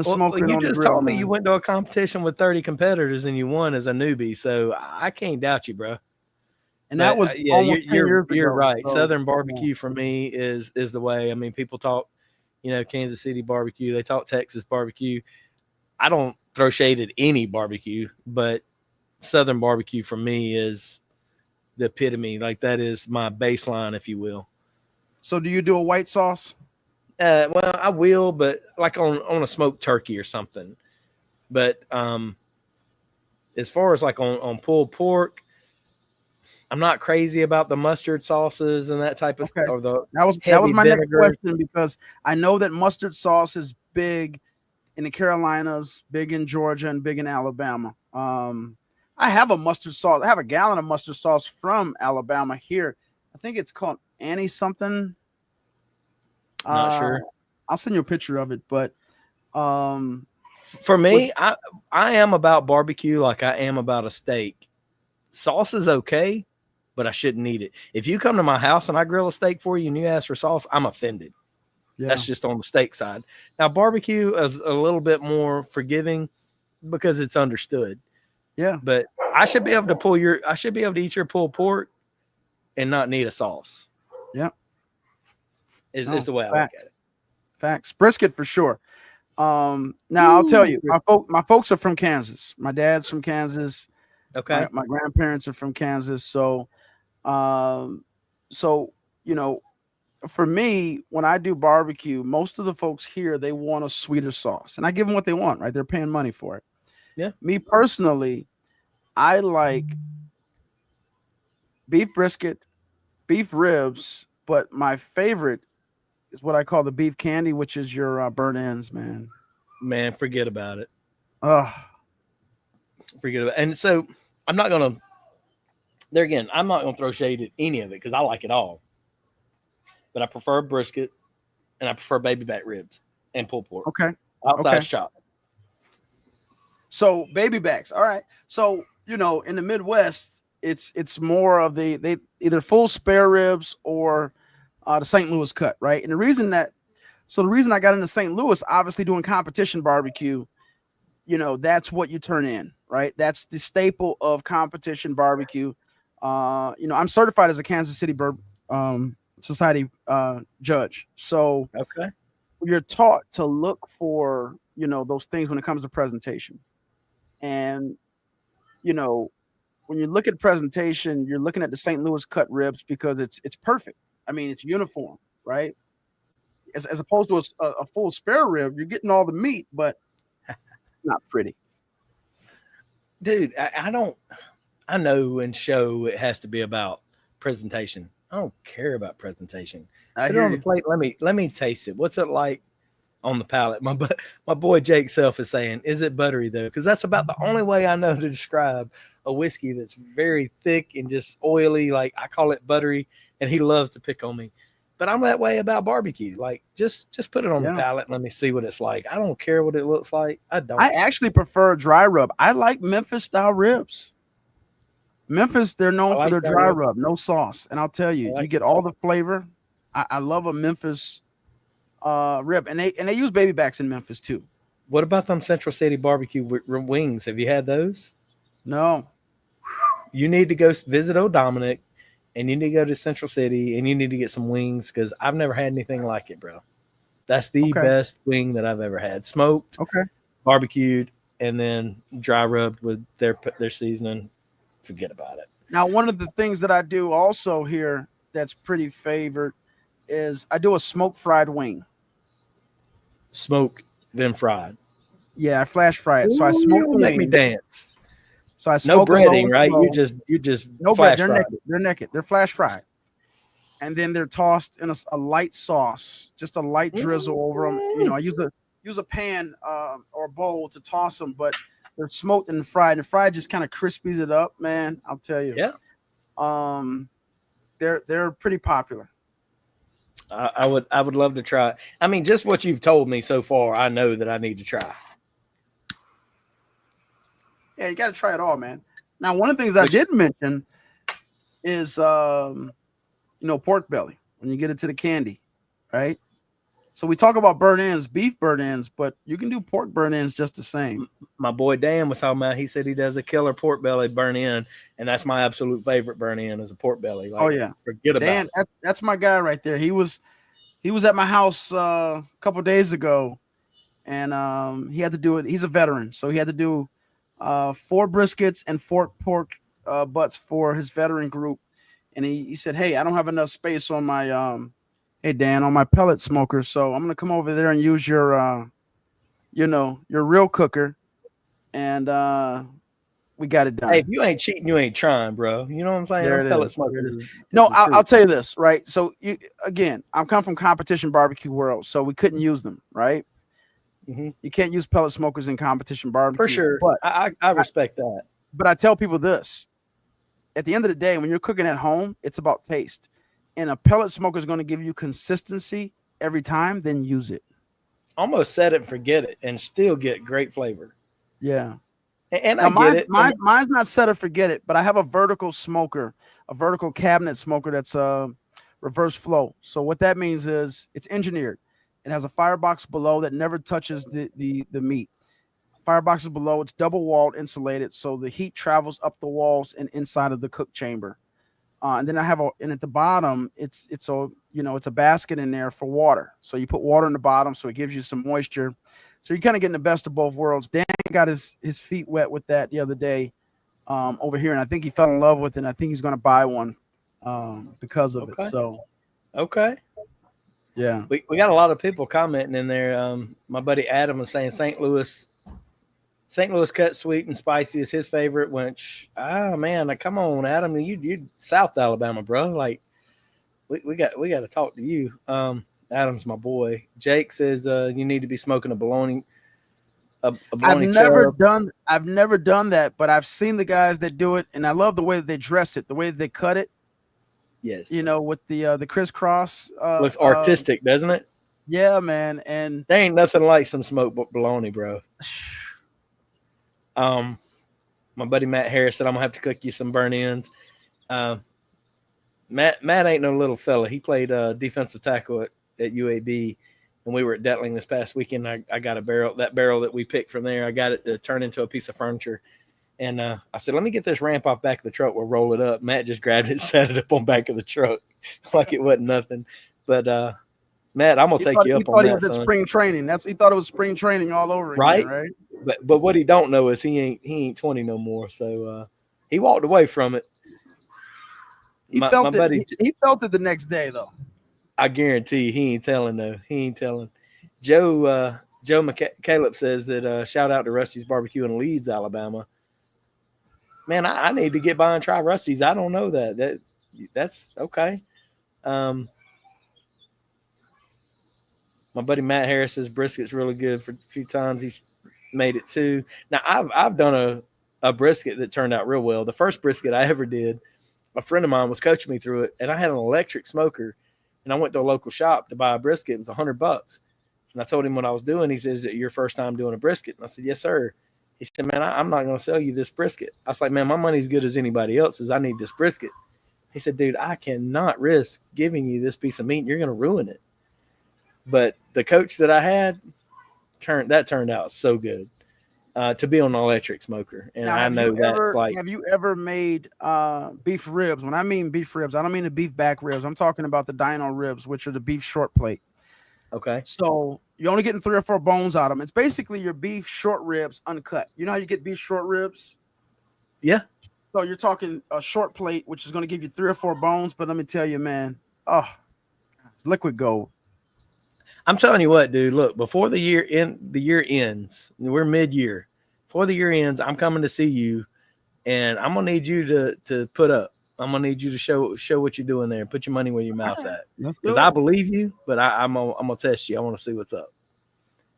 smoking. You just told me you went to a competition with 30 competitors and you won as a newbie, so I can't doubt you, bro. And that was you're right. So, Southern barbecue for me is the way. I mean, people talk, Kansas City barbecue. They talk Texas barbecue. I don't throw shade at any barbecue, but Southern barbecue for me is the epitome. Like that is my baseline, if you will. So do you do a white sauce? Well, I will, but like on a smoked turkey or something. But as far as like on pulled pork, I'm not crazy about the mustard sauces and that type of stuff. Or the that was my next question, because I know that mustard sauce is big in the Carolinas, big in Georgia, and big in Alabama. I have a mustard sauce. I have a gallon of mustard sauce from Alabama here. I think it's called Annie something. Not sure. I'll send you a picture of it, but for me, I am about barbecue like I am about a steak. Sauce is okay, but I shouldn't eat it. If you come to my house and I grill a steak for you and you ask for sauce, I'm offended. Yeah. That's just on the steak side. Now, barbecue is a little bit more forgiving because it's understood. Yeah. But I should be able to eat your pulled pork and not need a sauce. Yeah. Is the way I look at it. Facts. Brisket for sure. Now I'll tell you, my folks are from Kansas. My dad's from Kansas. Okay. My grandparents are from Kansas. So, for me, when I do barbecue, most of the folks here, they want a sweeter sauce, and I give them what they want, right? They're paying money for it. Yeah. Me personally, I like beef brisket, beef ribs, but my favorite is what I call the beef candy, which is your burnt ends, man. Man, forget about it. Forget about it. And so I'm not going to throw shade at any of it because I like it all. But I prefer brisket and I prefer baby back ribs and pulled pork. Okay. Outside chop. So baby backs. All right. So, in the Midwest, it's more of they either full spare ribs or the St. Louis cut, right? And the reason I got into St. Louis, obviously doing competition barbecue, that's what you turn in, right? That's the staple of competition barbecue. I'm certified as a Kansas City Society judge. So okay, you're taught to look for, those things when it comes to presentation. And, when you look at presentation, you're looking at the St. Louis cut ribs because it's perfect. I mean, it's uniform, right? As opposed to a full spare rib, you're getting all the meat, but not pretty. Dude, I know in show it has to be about presentation. I don't care about presentation. Put it on the plate. Let me taste it. What's it like on the palate? My boy Jake Self is saying, is it buttery though? Because that's about the only way I know to describe a whiskey that's very thick and just oily. Like I call it buttery, and he loves to pick on me. But I'm that way about barbecue. Like just put it on the palate and let me see what it's like. I don't care what it looks like. I actually prefer a dry rub. I like Memphis style ribs. Memphis, they're known for their dry rub, no sauce. And I'll tell you, you get all the flavor. I love a Memphis rib, and they use baby backs in Memphis too. What about them Central City barbecue wings? Have you had those? No. You need to go visit Old Dominic, and you need to go to Central City, and you need to get some wings because I've never had anything like it, bro. That's the Okay. best wing that I've ever had. Smoked, Okay. barbecued, and then dry rubbed with their seasoning. Forget about it. Now, one of the things that I do also here that's pretty favored is I do a smoke fried wing. Smoke, then fried. Yeah, I flash fry it. So I smoke the Make me wings. dance. So I No smoke them low breading, and right? slow. You just No flash bread. They're fried naked. it. They're naked. They're flash fried, and then they're tossed in a light sauce, just a light drizzle over them. You know, I use a pan or a bowl to toss them, but they're smoked and fried. And fried just kind of crispies it up, man. I'll tell you. Yeah. They're pretty popular. I would love to try. I mean, just what you've told me so far, I know that I need to try. Yeah, you got to try it all, man. Now, one of the things I did mention is, pork belly when you get it to the candy, right? So we talk about burnt ends, beef burnt ends, but you can do pork burnt ends just the same. My boy Dan was talking about. He said he does a killer pork belly burnt end, and that's my absolute favorite burnt end is a pork belly. Like, oh yeah, forget about Dan. it. That's my guy right there. He was at my house a couple days ago, and he had to do it. He's a veteran, so he had to do 4 briskets and 4 pork butts for his veteran group. And he said, "Hey, I don't have enough space on my hey Dan, on my pellet smoker, so I'm gonna come over there and use your your real cooker." And we got it done. Hey, if you ain't cheating, you ain't trying, bro. You know what I'm saying? There I'm it pellet is. smoker. No, I'll tell you this, right? So again, I'm come from competition barbecue world, so we couldn't use them, right? Mm-hmm. You can't use pellet smokers in competition barbecue. For sure. But I respect that. But I tell people this. At the end of the day, when you're cooking at home, it's about taste. And a pellet smoker is going to give you consistency every time, then use it. Almost set it and forget it and still get great flavor. Yeah. And now, I get it. Mine's not set or forget it, but I have a vertical smoker, a vertical cabinet smoker that's reverse flow. So what that means is it's engineered. It has a firebox below that never touches the meat. Firebox is below. It's double walled, insulated, so the heat travels up the walls and inside of the cook chamber. And then I have and at the bottom, it's a basket in there for water. So you put water in the bottom, so it gives you some moisture. So you're kind of getting the best of both worlds. Dan got his feet wet with that the other day over here, and I think he fell in love with it. And I think he's going to buy one because of it. So okay. Yeah, we got a lot of people commenting in there. My buddy Adam was saying St. Louis cut sweet and spicy is his favorite. Which, man, come on, Adam, you South Alabama, bro. Like, we got to talk to you. Adam's my boy. Jake says you need to be smoking a bologna. I've never done that, but I've seen the guys that do it, and I love the way that they dress it, the way that they cut it. Yes, with the crisscross. Looks artistic, doesn't it? Yeah, man. And there ain't nothing like some smoked bologna, bro. My buddy Matt Harris said I'm gonna have to cook you some burnt ends. Matt ain't no little fella. He played defensive tackle at UAB, and we were at Detling this past weekend. I got that barrel that we picked from there. I got it to turn into a piece of furniture. And I said, let me get this ramp off back of the truck. We'll roll it up. Matt just grabbed it and set it up on back of the truck like it wasn't nothing. But Matt, I'm gonna take you up on that. He thought it was spring training. He thought it was spring training all over right? again, right? But what he don't know is he ain't 20 no more. So he walked away from it. He felt it the next day though. I guarantee you, he ain't telling though. He ain't telling. Joe McCaleb says that shout out to Rusty's Barbecue in Leeds, Alabama. Man, I need to get by and try Rusty's. I don't know that. That's okay. My buddy Matt Harris says brisket's really good. For a few times he's made it too. Now I've done a brisket that turned out real well. The first brisket I ever did, a friend of mine was coaching me through it, and I had an electric smoker, and I went to a local shop to buy a brisket. It was $100, and I told him what I was doing. He says, "Is it your first time doing a brisket?" And I said, "Yes, sir." He said, "Man, I'm not going to sell you this brisket." I was like, "Man, my money's as good as anybody else's. I need this brisket." He said, "Dude, I cannot risk giving you this piece of meat. You're going to ruin it." But the coach that I had turned out so good to be on an electric smoker, and Now, I know that's like have you ever made beef ribs? When I mean beef ribs, I don't mean the beef back ribs. I'm talking about the dino ribs, which are the beef short plate. okay. So you're only getting 3 or 4 bones out of them. It's basically your beef short ribs uncut. You know how you get beef short ribs? Yeah. So you're talking a short plate, which is going to give you 3 or 4 bones. But let me tell you, man, oh, it's liquid gold. I'm telling you what, dude. Look, before the year ends, we're mid-year. Before the year ends, I'm coming to see you, and I'm gonna need you to put up. I'm gonna need you to show what you're doing there. Put your money where your mouth's at. Because I believe you, but I'm gonna test you. I want to see what's up.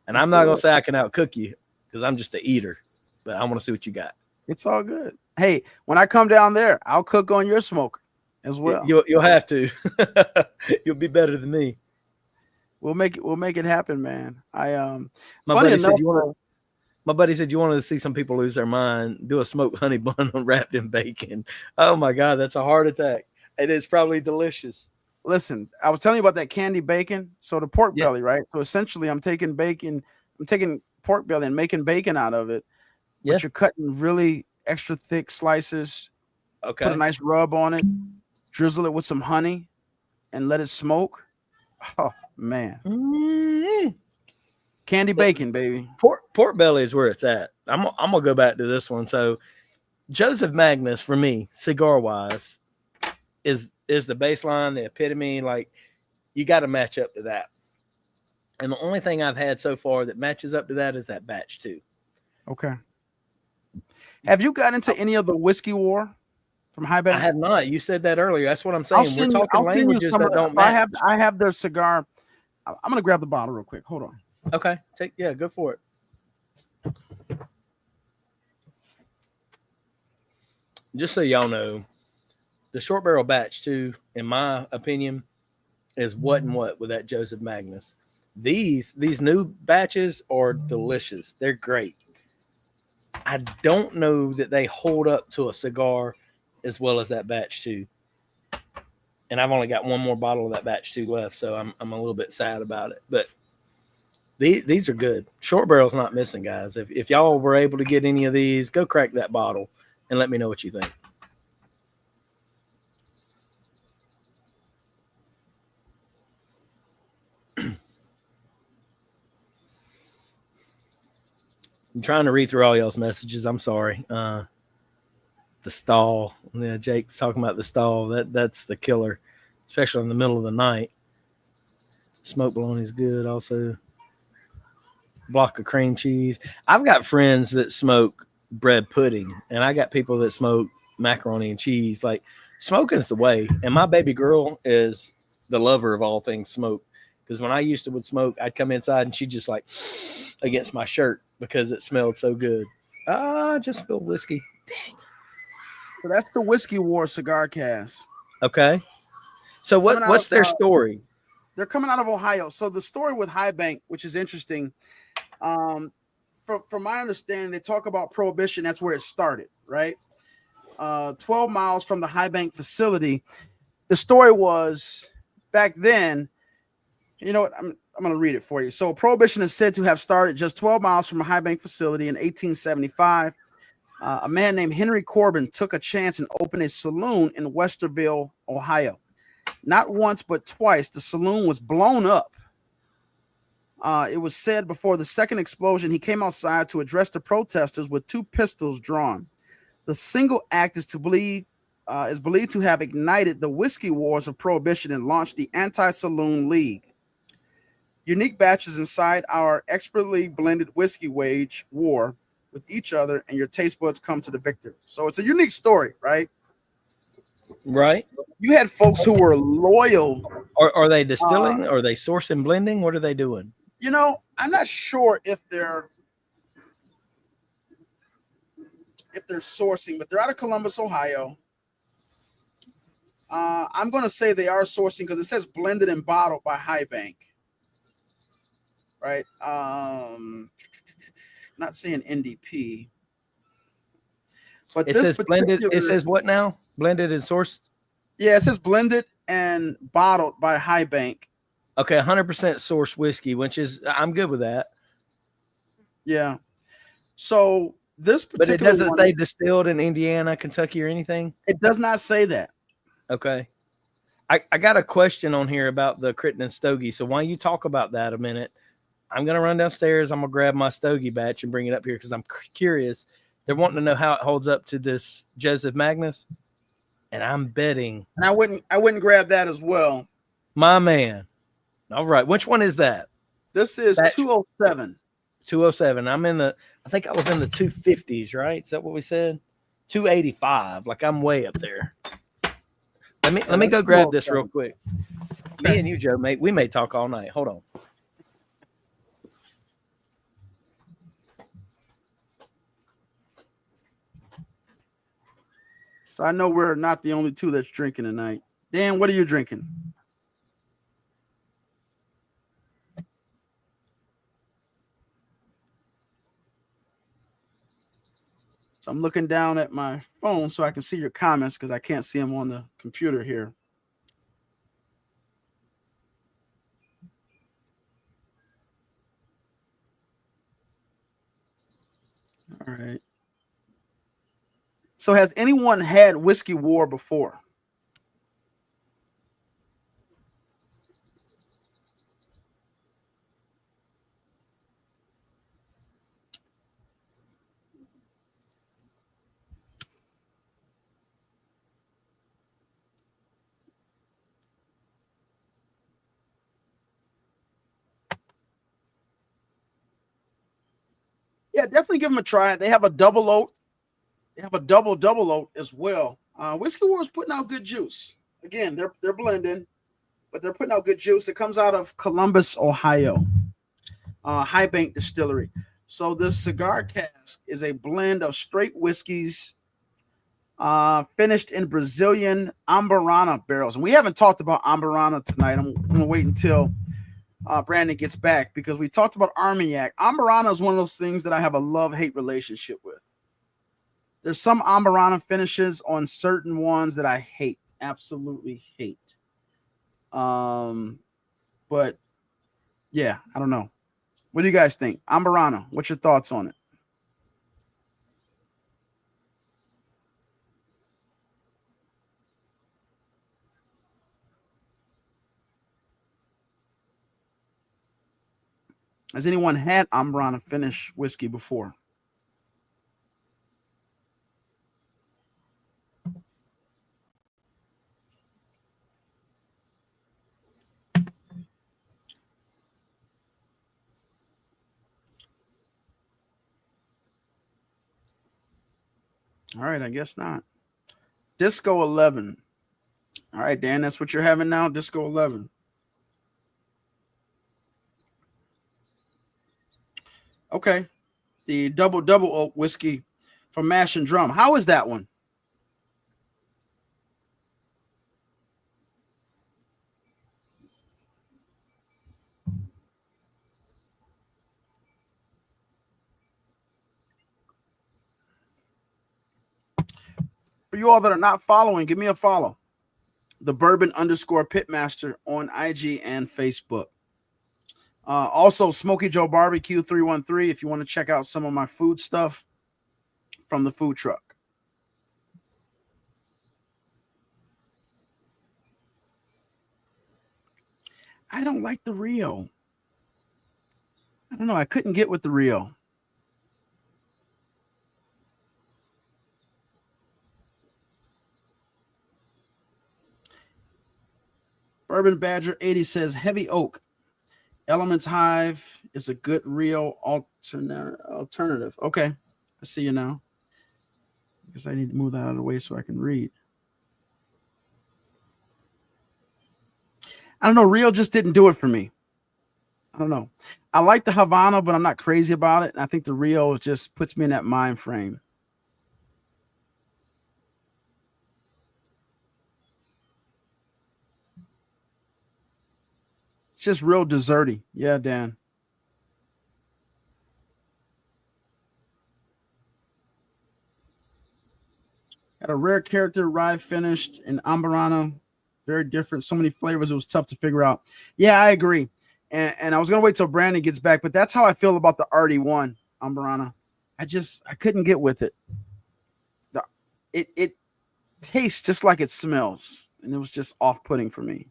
And I'm not gonna say I can outcook you because I'm just the eater, but I want to see what you got. It's all good. Hey, when I come down there, I'll cook on your smoker as well. You'll have to. You'll be better than me. We'll make it happen, man. My buddy said you wanted to see some people lose their mind. Do a smoked honey bun wrapped in bacon. Oh my God, that's a heart attack. It is probably delicious. Listen, I was telling you about that candy bacon. So the pork belly, right? So essentially, I'm taking pork belly and making bacon out of it. Yeah. But you're cutting really extra thick slices. Okay. Put a nice rub on it. Drizzle it with some honey, and let it smoke. Oh man. Mm-hmm. Candy bacon, baby. Pork belly is where it's at. I'm gonna go back to this one. So Joseph Magnus, for me, cigar wise, is the baseline, the epitome. Like, you got to match up to that. And the only thing I've had so far that matches up to that is that batch 2. Okay. Have you got into any of the whiskey war from High Bank? I have not. You said that earlier. That's what I'm saying. We're talking languages that don't match. I have their cigar. I'm gonna grab the bottle real quick. Hold on. Okay. Go for it. Just so y'all know, the short barrel batch 2, in my opinion, is what with that Joseph Magnus. These new batches are delicious. They're great. I don't know that they hold up to a cigar as well as that batch 2. And I've only got one more bottle of that batch 2 left, so I'm a little bit sad about it. But these are good. Short barrel's not missing, guys. If y'all were able to get any of these, go crack that bottle and let me know what you think. I'm trying to read through all y'all's messages. I'm sorry. The stall. Yeah, Jake's talking about the stall. That's the killer, especially in the middle of the night. Smoked bologna is good. Also, block of cream cheese. I've got friends that smoke bread pudding, and I got people that smoke macaroni and cheese. Like, smoking's the way. And my baby girl is the lover of all things smoke. Because when I would smoke, I'd come inside and she'd just like against my shirt because it smelled so good. Just spilled whiskey. Dang. So that's the Whiskey War cigar cast. Okay. So what's their story? They're coming out of Ohio. So the story with High Bank, which is interesting, from my understanding, they talk about Prohibition. That's where it started, right? 12 miles from the High Bank facility. The story was back then. You know what? I'm going to read it for you. So Prohibition is said to have started just 12 miles from a High Bank facility in 1875. A man named Henry Corbin took a chance and opened a saloon in Westerville, Ohio. Not once, but twice, the saloon was blown up. It was said before the second explosion, he came outside to address the protesters with 2 pistols drawn. The single act is believed to have ignited the whiskey wars of Prohibition and launched the Anti-Saloon League. Unique batches inside our expertly blended whiskey wage war with each other, and your taste buds come to the victor. So it's a unique story, right? Right. You had folks who were loyal. Are they distilling? Are they sourcing blending? What are they doing? You know, I'm not sure if they're sourcing, but they're out of Columbus, Ohio. I'm going to say they are sourcing because it says blended and bottled by High Bank. Right. Not saying NDP. But it says blended. It says what now? Blended and sourced? Yeah, it says blended and bottled by High Bank. Okay, 100% source whiskey, which is I'm good with that. Yeah. So this But it particular doesn't one, say distilled in Indiana, Kentucky, or anything. it does not say that. Okay. I got a question on here about the Crittenden Stogie. So while you talk about that a minute, I'm going to run downstairs. I'm going to grab my Stogie batch and bring it up here because I'm curious. They're wanting to know how it holds up to this Joseph Magnus. And I'm betting. And I wouldn't grab that as well. My man. All right. Which one is that? This is Batch 207. 207. I think I was in the 250s, right? Is that what we said? 285. Like I'm way up there. Let me go grab this real quick. Me and you, Joe, mate, we may talk all night. Hold on. So I know we're not the only two that's drinking tonight. Dan, what are you drinking? So I'm looking down at my phone so I can see your comments because I can't see them on the computer here. All right. So has anyone had Whiskey War before? Yeah, definitely give them a try. They have a double oak. They have a double oak as well. Whiskey War is putting out good juice. Again, they're blending, but they're putting out good juice. It comes out of Columbus, Ohio, High Bank Distillery. So this cigar cask is a blend of straight whiskeys, finished in Brazilian Ambarana barrels. And we haven't talked about Ambarana tonight. I'm going to wait until Brandon gets back because we talked about Armagnac. Ambarana is one of those things that I have a love-hate relationship with. There's some Ambarana finishes on certain ones that I hate, absolutely hate. But yeah, I don't know. What do you guys think? Ambarana, what's your thoughts on it? Has anyone had Ambarana finish whiskey before? All right, I guess not. Disco 11. All right, Dan, that's what you're having now. Disco 11. Okay. The double oak whiskey from Mash and Drum. How is that one? For you all that are not following, give me a follow. The Bourbon _ Pitmaster on IG and Facebook. Also, Smoky Joe Barbecue 313 if you want to check out some of my food stuff from the food truck. I don't like the Rio. I don't know. I couldn't get with the Rio. Bourbon Badger 80 says heavy oak. Elements Hive is a good Rio alternative. Okay. I see you now. I guess I need to move that out of the way so I can read. I don't know. Rio just didn't do it for me. I don't know. I like the Havana, but I'm not crazy about it. And I think the Rio just puts me in that mind frame. It's just real desserty. Yeah, Dan. Got a rare character rye finished in Ambarana. very different. So many flavors. It was tough to figure out. Yeah, I agree. And I was gonna wait till Brandon gets back, but that's how I feel about the RD1 Amburana. I couldn't get with it. It tastes just like it smells, and it was just off-putting for me.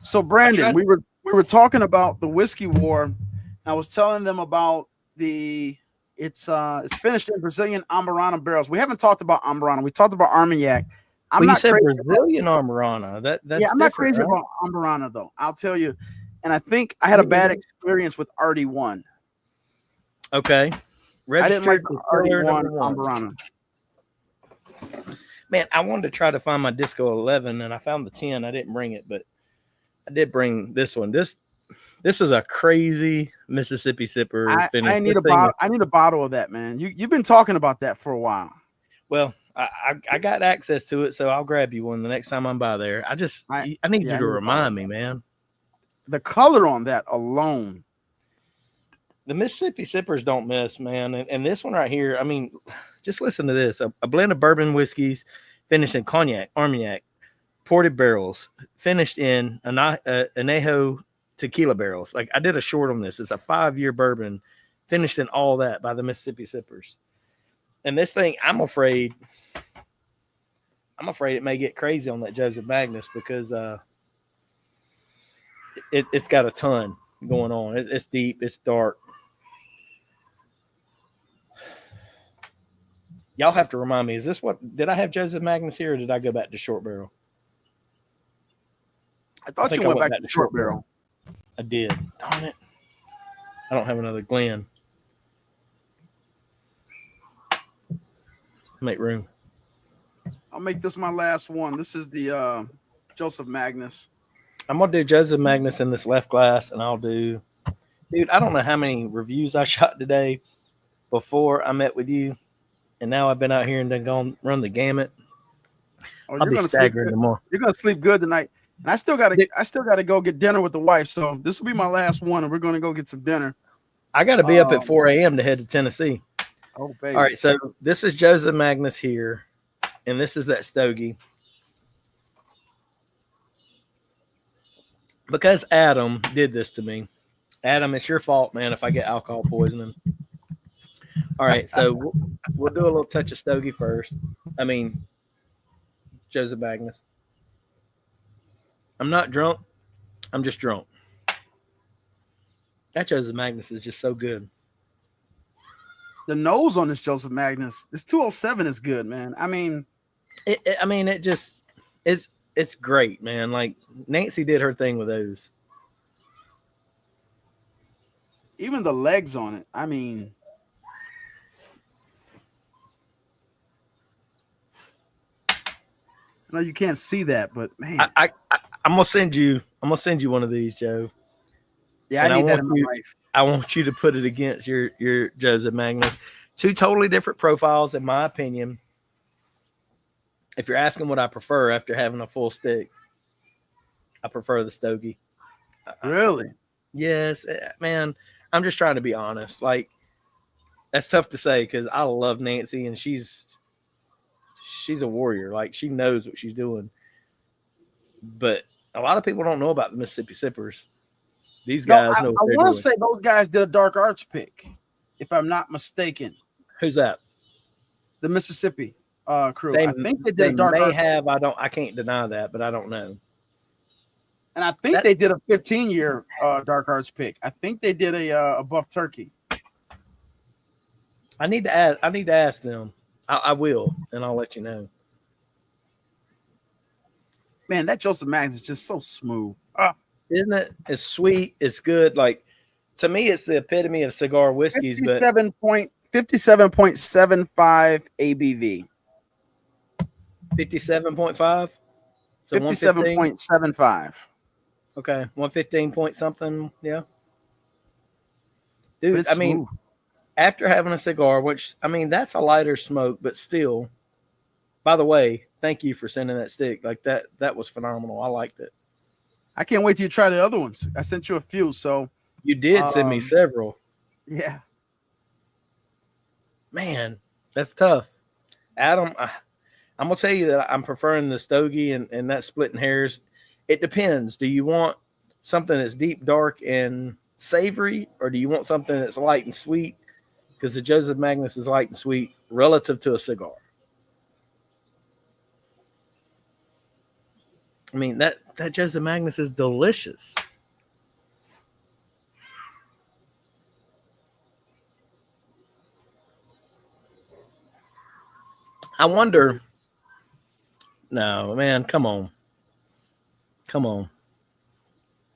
So Brandon, we were talking about the whiskey war. I was telling them about it's finished in Brazilian Amburana barrels. We haven't talked about Amburana. We talked about Armagnac. You said Brazilian Amburana. That's I'm not crazy right? about Amburana though. I'll tell you. And I think I had a bad experience with RD1. Okay. I didn't like the RD1 Amburana. Man, I wanted to try to find my Disco 11, and I found the 10. I didn't bring it, but I did bring this one. This is a crazy Mississippi sipper finish. I need a bottle. I need a bottle of that, man. You've been talking about that for a while. Well, I got access to it, so I'll grab you one the next time I'm by there. I need you to remind me, man. The color on that alone. The Mississippi sippers don't miss, man. And this one right here, I mean, just listen to this. A blend of bourbon whiskeys finished in cognac, Armagnac, ported barrels, finished in añejo tequila barrels. Like, I did a short on this. It's a 5-year bourbon finished in all that by the Mississippi sippers. And this thing, I'm afraid it may get crazy on that Joseph Magnus because it's got a ton going on. It's deep. It's dark. Y'all have to remind me, did I have Joseph Magnus here or did I go back to short barrel? I thought you went back to short barrel. I did. Darn it. I don't have another Glen. Make room. I'll make this my last one. This is the Joseph Magnus. I'm going to do Joseph Magnus in this left glass, and I'll do... Dude, I don't know how many reviews I shot today before I met with you, and now I've been out here and then gone run the gamut. I'll be staggering tomorrow. You're going to sleep good tonight. And I still got to go get dinner with the wife, so this will be my last one, and we're going to go get some dinner. I got to be up at 4 a.m. to head to Tennessee. Oh, baby. All right, so this is Joseph Magnus here, and this is that stogie. Because Adam did this to me. Adam, it's your fault, man, if I get alcohol poisoning. All right, so we'll do a little touch of stogie first. I mean, Joseph Magnus. I'm not drunk. I'm just drunk. That Joseph Magnus is just so good. The nose on this Joseph Magnus, this 207 is good, man. I mean, it's great, man. Like, Nancy did her thing with those. Even the legs on it. I mean, I know you can't see that, but man, I'm gonna send you one of these, Joe. Yeah, I need that in my life. I want you to put it against your Joseph Magnus. Two totally different profiles, in my opinion. If you're asking what I prefer after having a full stick, I prefer the stogie. Really? Yes, man. I'm just trying to be honest. Like, that's tough to say because I love Nancy and she's a warrior. Like, she knows what she's doing. But a lot of people don't know about the Mississippi Sippers. These guys know what they're doing. I want to say those guys did a dark arts pick, if I'm not mistaken. Who's that? The Mississippi crew. I think they did a dark arts. I can't deny that, but I don't know. And I think they did a 15-year dark arts pick. I think they did a buff turkey. I need to ask them. I will, and I'll let you know. Man, that Joseph Magnus is just so smooth. Isn't it? It's sweet. It's good. Like, to me, it's the epitome of cigar whiskeys. 57.75 ABV. 57.5? So 57.75. Okay. 115 point something. Yeah. Dude, I mean, after having a cigar, which, I mean, that's a lighter smoke, but still, by the way, thank you for sending that stick. Like, that was phenomenal. I liked it. I can't wait till you try the other ones. I sent you a few, so You did send me um, several. yeah. Man, that's tough. Adam, I'm gonna tell you that I'm preferring the stogie and that splitting hairs. It depends. Do you want something that's deep, dark, and savory, or do you want something that's light and sweet? Because the Joseph Magnus is light and sweet relative to a cigar. I mean that Joseph Magnus is delicious. I wonder. No, man, come on, come on.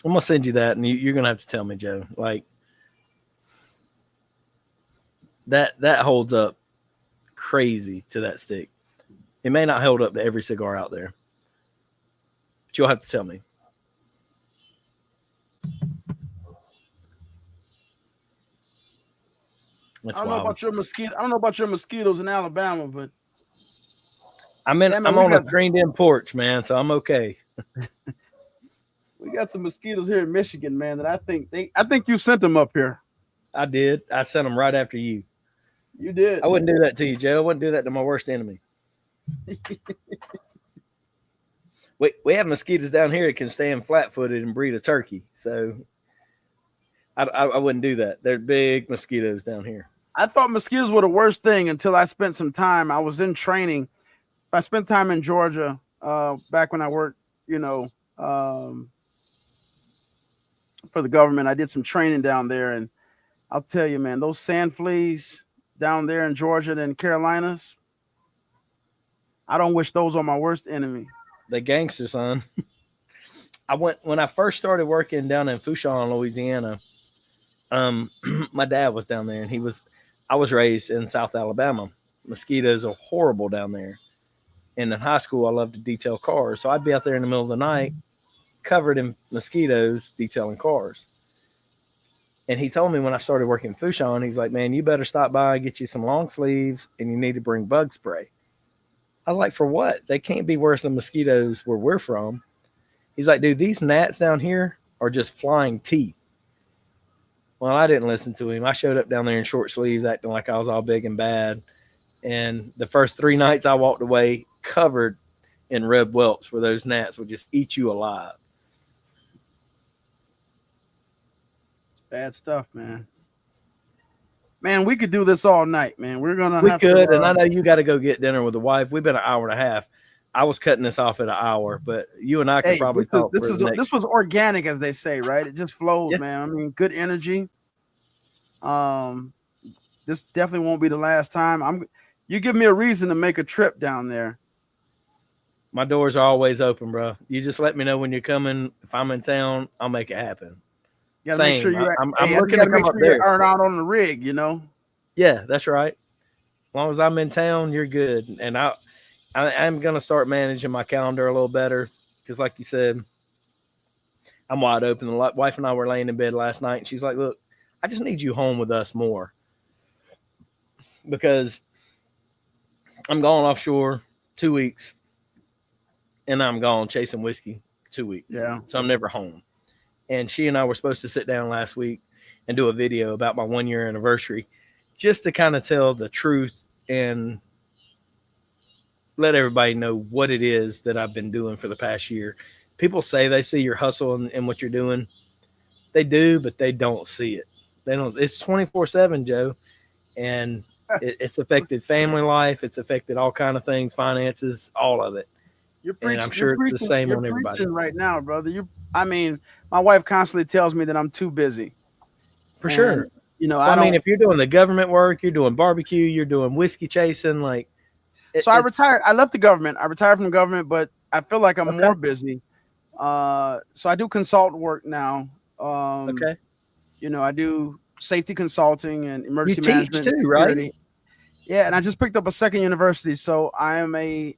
I'm gonna send you that, and you're gonna have to tell me, Joe. Like that holds up crazy to that stick. It may not hold up to every cigar out there, but you'll have to tell me. That's I don't know wild. about your mosquito. I don't know about your mosquitoes in Alabama, but I'm we on a got screened in porch, man, so I'm okay. some mosquitoes here in Michigan, man. That I think you sent them up here. I did. I sent them right after you. You did. I wouldn't do that to you, Joe. I wouldn't do that to my worst enemy. We have mosquitoes down here that can stand flat footed and breed a turkey. So I wouldn't do that. They're big mosquitoes down here. I thought mosquitoes were the worst thing until I spent some time. I was in training. I spent time in Georgia back when I worked, for the government. I did some training down there, and I'll tell you, man, those sand fleas down there in Georgia and in Carolinas, I don't wish those on my worst enemy. The gangster, son. I went when I first started working down in Fouchon, Louisiana. My dad was down there, and I was raised in South Alabama. Mosquitoes are horrible down there. And in high school, I loved to detail cars. So I'd be out there in the middle of the night, covered in mosquitoes, detailing cars. And he told me when I started working in Fouchon, he's like, man, you better stop by and get you some long sleeves, and you need to bring bug spray. I was like, for what? They can't be worse than mosquitoes where we're from. He's like, dude, these gnats down here are just flying teeth. Well, I didn't listen to him. I showed up down there in short sleeves acting like I was all big and bad. And the first 3 nights I walked away covered in red whelps where those gnats would just eat you alive. It's bad stuff, man. Man, we could do this all night, man. We're gonna We have could, to, and I know you got to go get dinner with the wife. We've been an hour and a half. I was cutting this off at an hour, but you and I could probably talk. This was organic, as they say, right? It just flowed, Yeah. man. I mean, good energy. This definitely won't be the last time. You give me a reason to make a trip down there. My doors are always open, bro. You just let me know when you're coming. If I'm in town, I'll make it happen. You gotta make sure I'm looking to come up there. You're out on the rig, you know. Yeah, that's right. As long as I'm in town, you're good. And I'm gonna start managing my calendar a little better because, like you said, I'm wide open. The wife and I were laying in bed last night, and she's like, "Look, I just need you home with us more because I'm going offshore 2 weeks, and I'm gone chasing whiskey 2 weeks. Yeah. So I'm never home." And she and I were supposed to sit down last week and do a video about my 1-year anniversary, just to kind of tell the truth and let everybody know what it is that I've been doing for the past year. People say they see your hustle and what you're doing. They do, but they don't see it. They don't. It's 24/7, Joe, and it's affected family life. It's affected all kind of things, finances, all of it. You're preaching. And I'm sure it's the same on everybody. Right now, brother. My wife constantly tells me that I'm too busy. For sure. You know, I mean, if you're doing the government work, you're doing barbecue, you're doing whiskey chasing, like. So I retired. I left the government. I retired from the government, but I feel like I'm more busy. So I do consultant work now. Okay. You know, I do safety consulting and emergency you management teach too, right? Yeah, and I just picked up a second university, so I'm a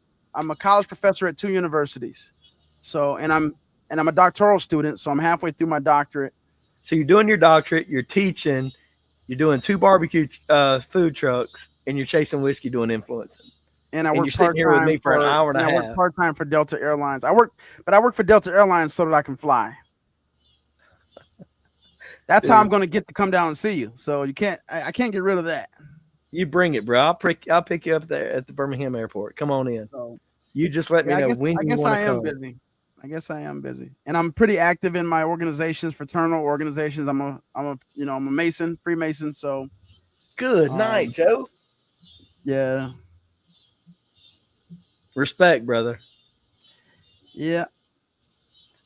college professor at 2 universities. So, and I'm a doctoral student, so I'm halfway through my doctorate. So you're doing your doctorate, you're teaching, you're doing 2 barbecue food trucks, and you're chasing whiskey, doing influencing. and I And work you're sitting here with me for an hour and a I work half. part-time for Delta Airlines. I work for Delta Airlines so that I can fly. That's how I'm Dude, going to get to come down and see you. So I can't get rid of that. you bring it, bro. I'll pick you up there at the Birmingham airport. Come on in. So You just let me yeah, know when I you guess want I to am come. busy. I guess I am busy, and I'm pretty active in my organizations, fraternal organizations. I'm a Mason, Freemason. So Good night, um, Joe. yeah, Respect, brother. yeah,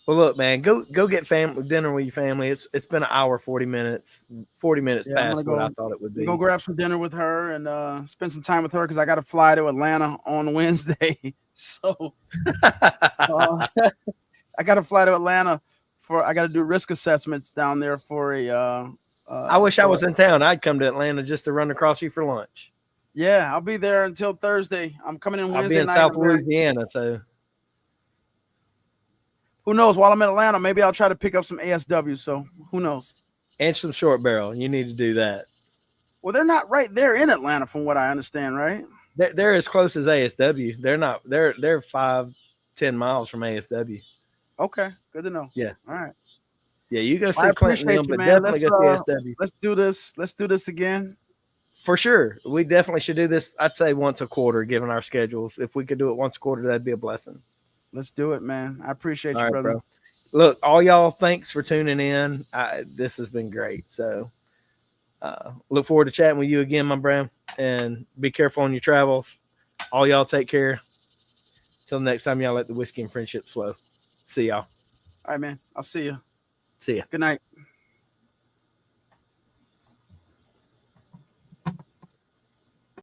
Well, look, man, go get dinner with your family. It's been an hour, 40 minutes, 40 minutes yeah. I'm gonna past what I go thought it would go be. grab some dinner with her and spend some time with her because I got to fly to Atlanta on Wednesday. So uh, I got to fly to Atlanta I got to do risk assessments down there for a I wish I for was in town. I'd come to Atlanta just to run across you for lunch. yeah. I'll be there until Thursday. I'm coming in I'll be Wednesday in night. South Louisiana, so Who knows? While I'm in Atlanta, maybe I'll try to pick up some ASW. So who knows? and some short barrel. You need to do that. Well, they're not right there in Atlanta, from what I understand, right? They're as close as ASW. They're not. They're 5-10 miles from ASW. Okay, good to know. Yeah, All right. yeah. You go I see Clinton appreciate them, you, but man. definitely go see ASW Let's do this. Let's do this again. for sure. We definitely should do this. I'd say once a quarter, given our schedules. If we could do it once a quarter, that'd be a blessing. Let's do it, man. I appreciate All you, right, brother. bro. Look, all y'all, thanks for tuning in. This has been great. So, look forward to chatting with you again, my friend. And be careful on your travels. All y'all, take care. Till next time, y'all let the whiskey and friendships flow. See y'all. All right, man. I'll see you. See ya. Good night.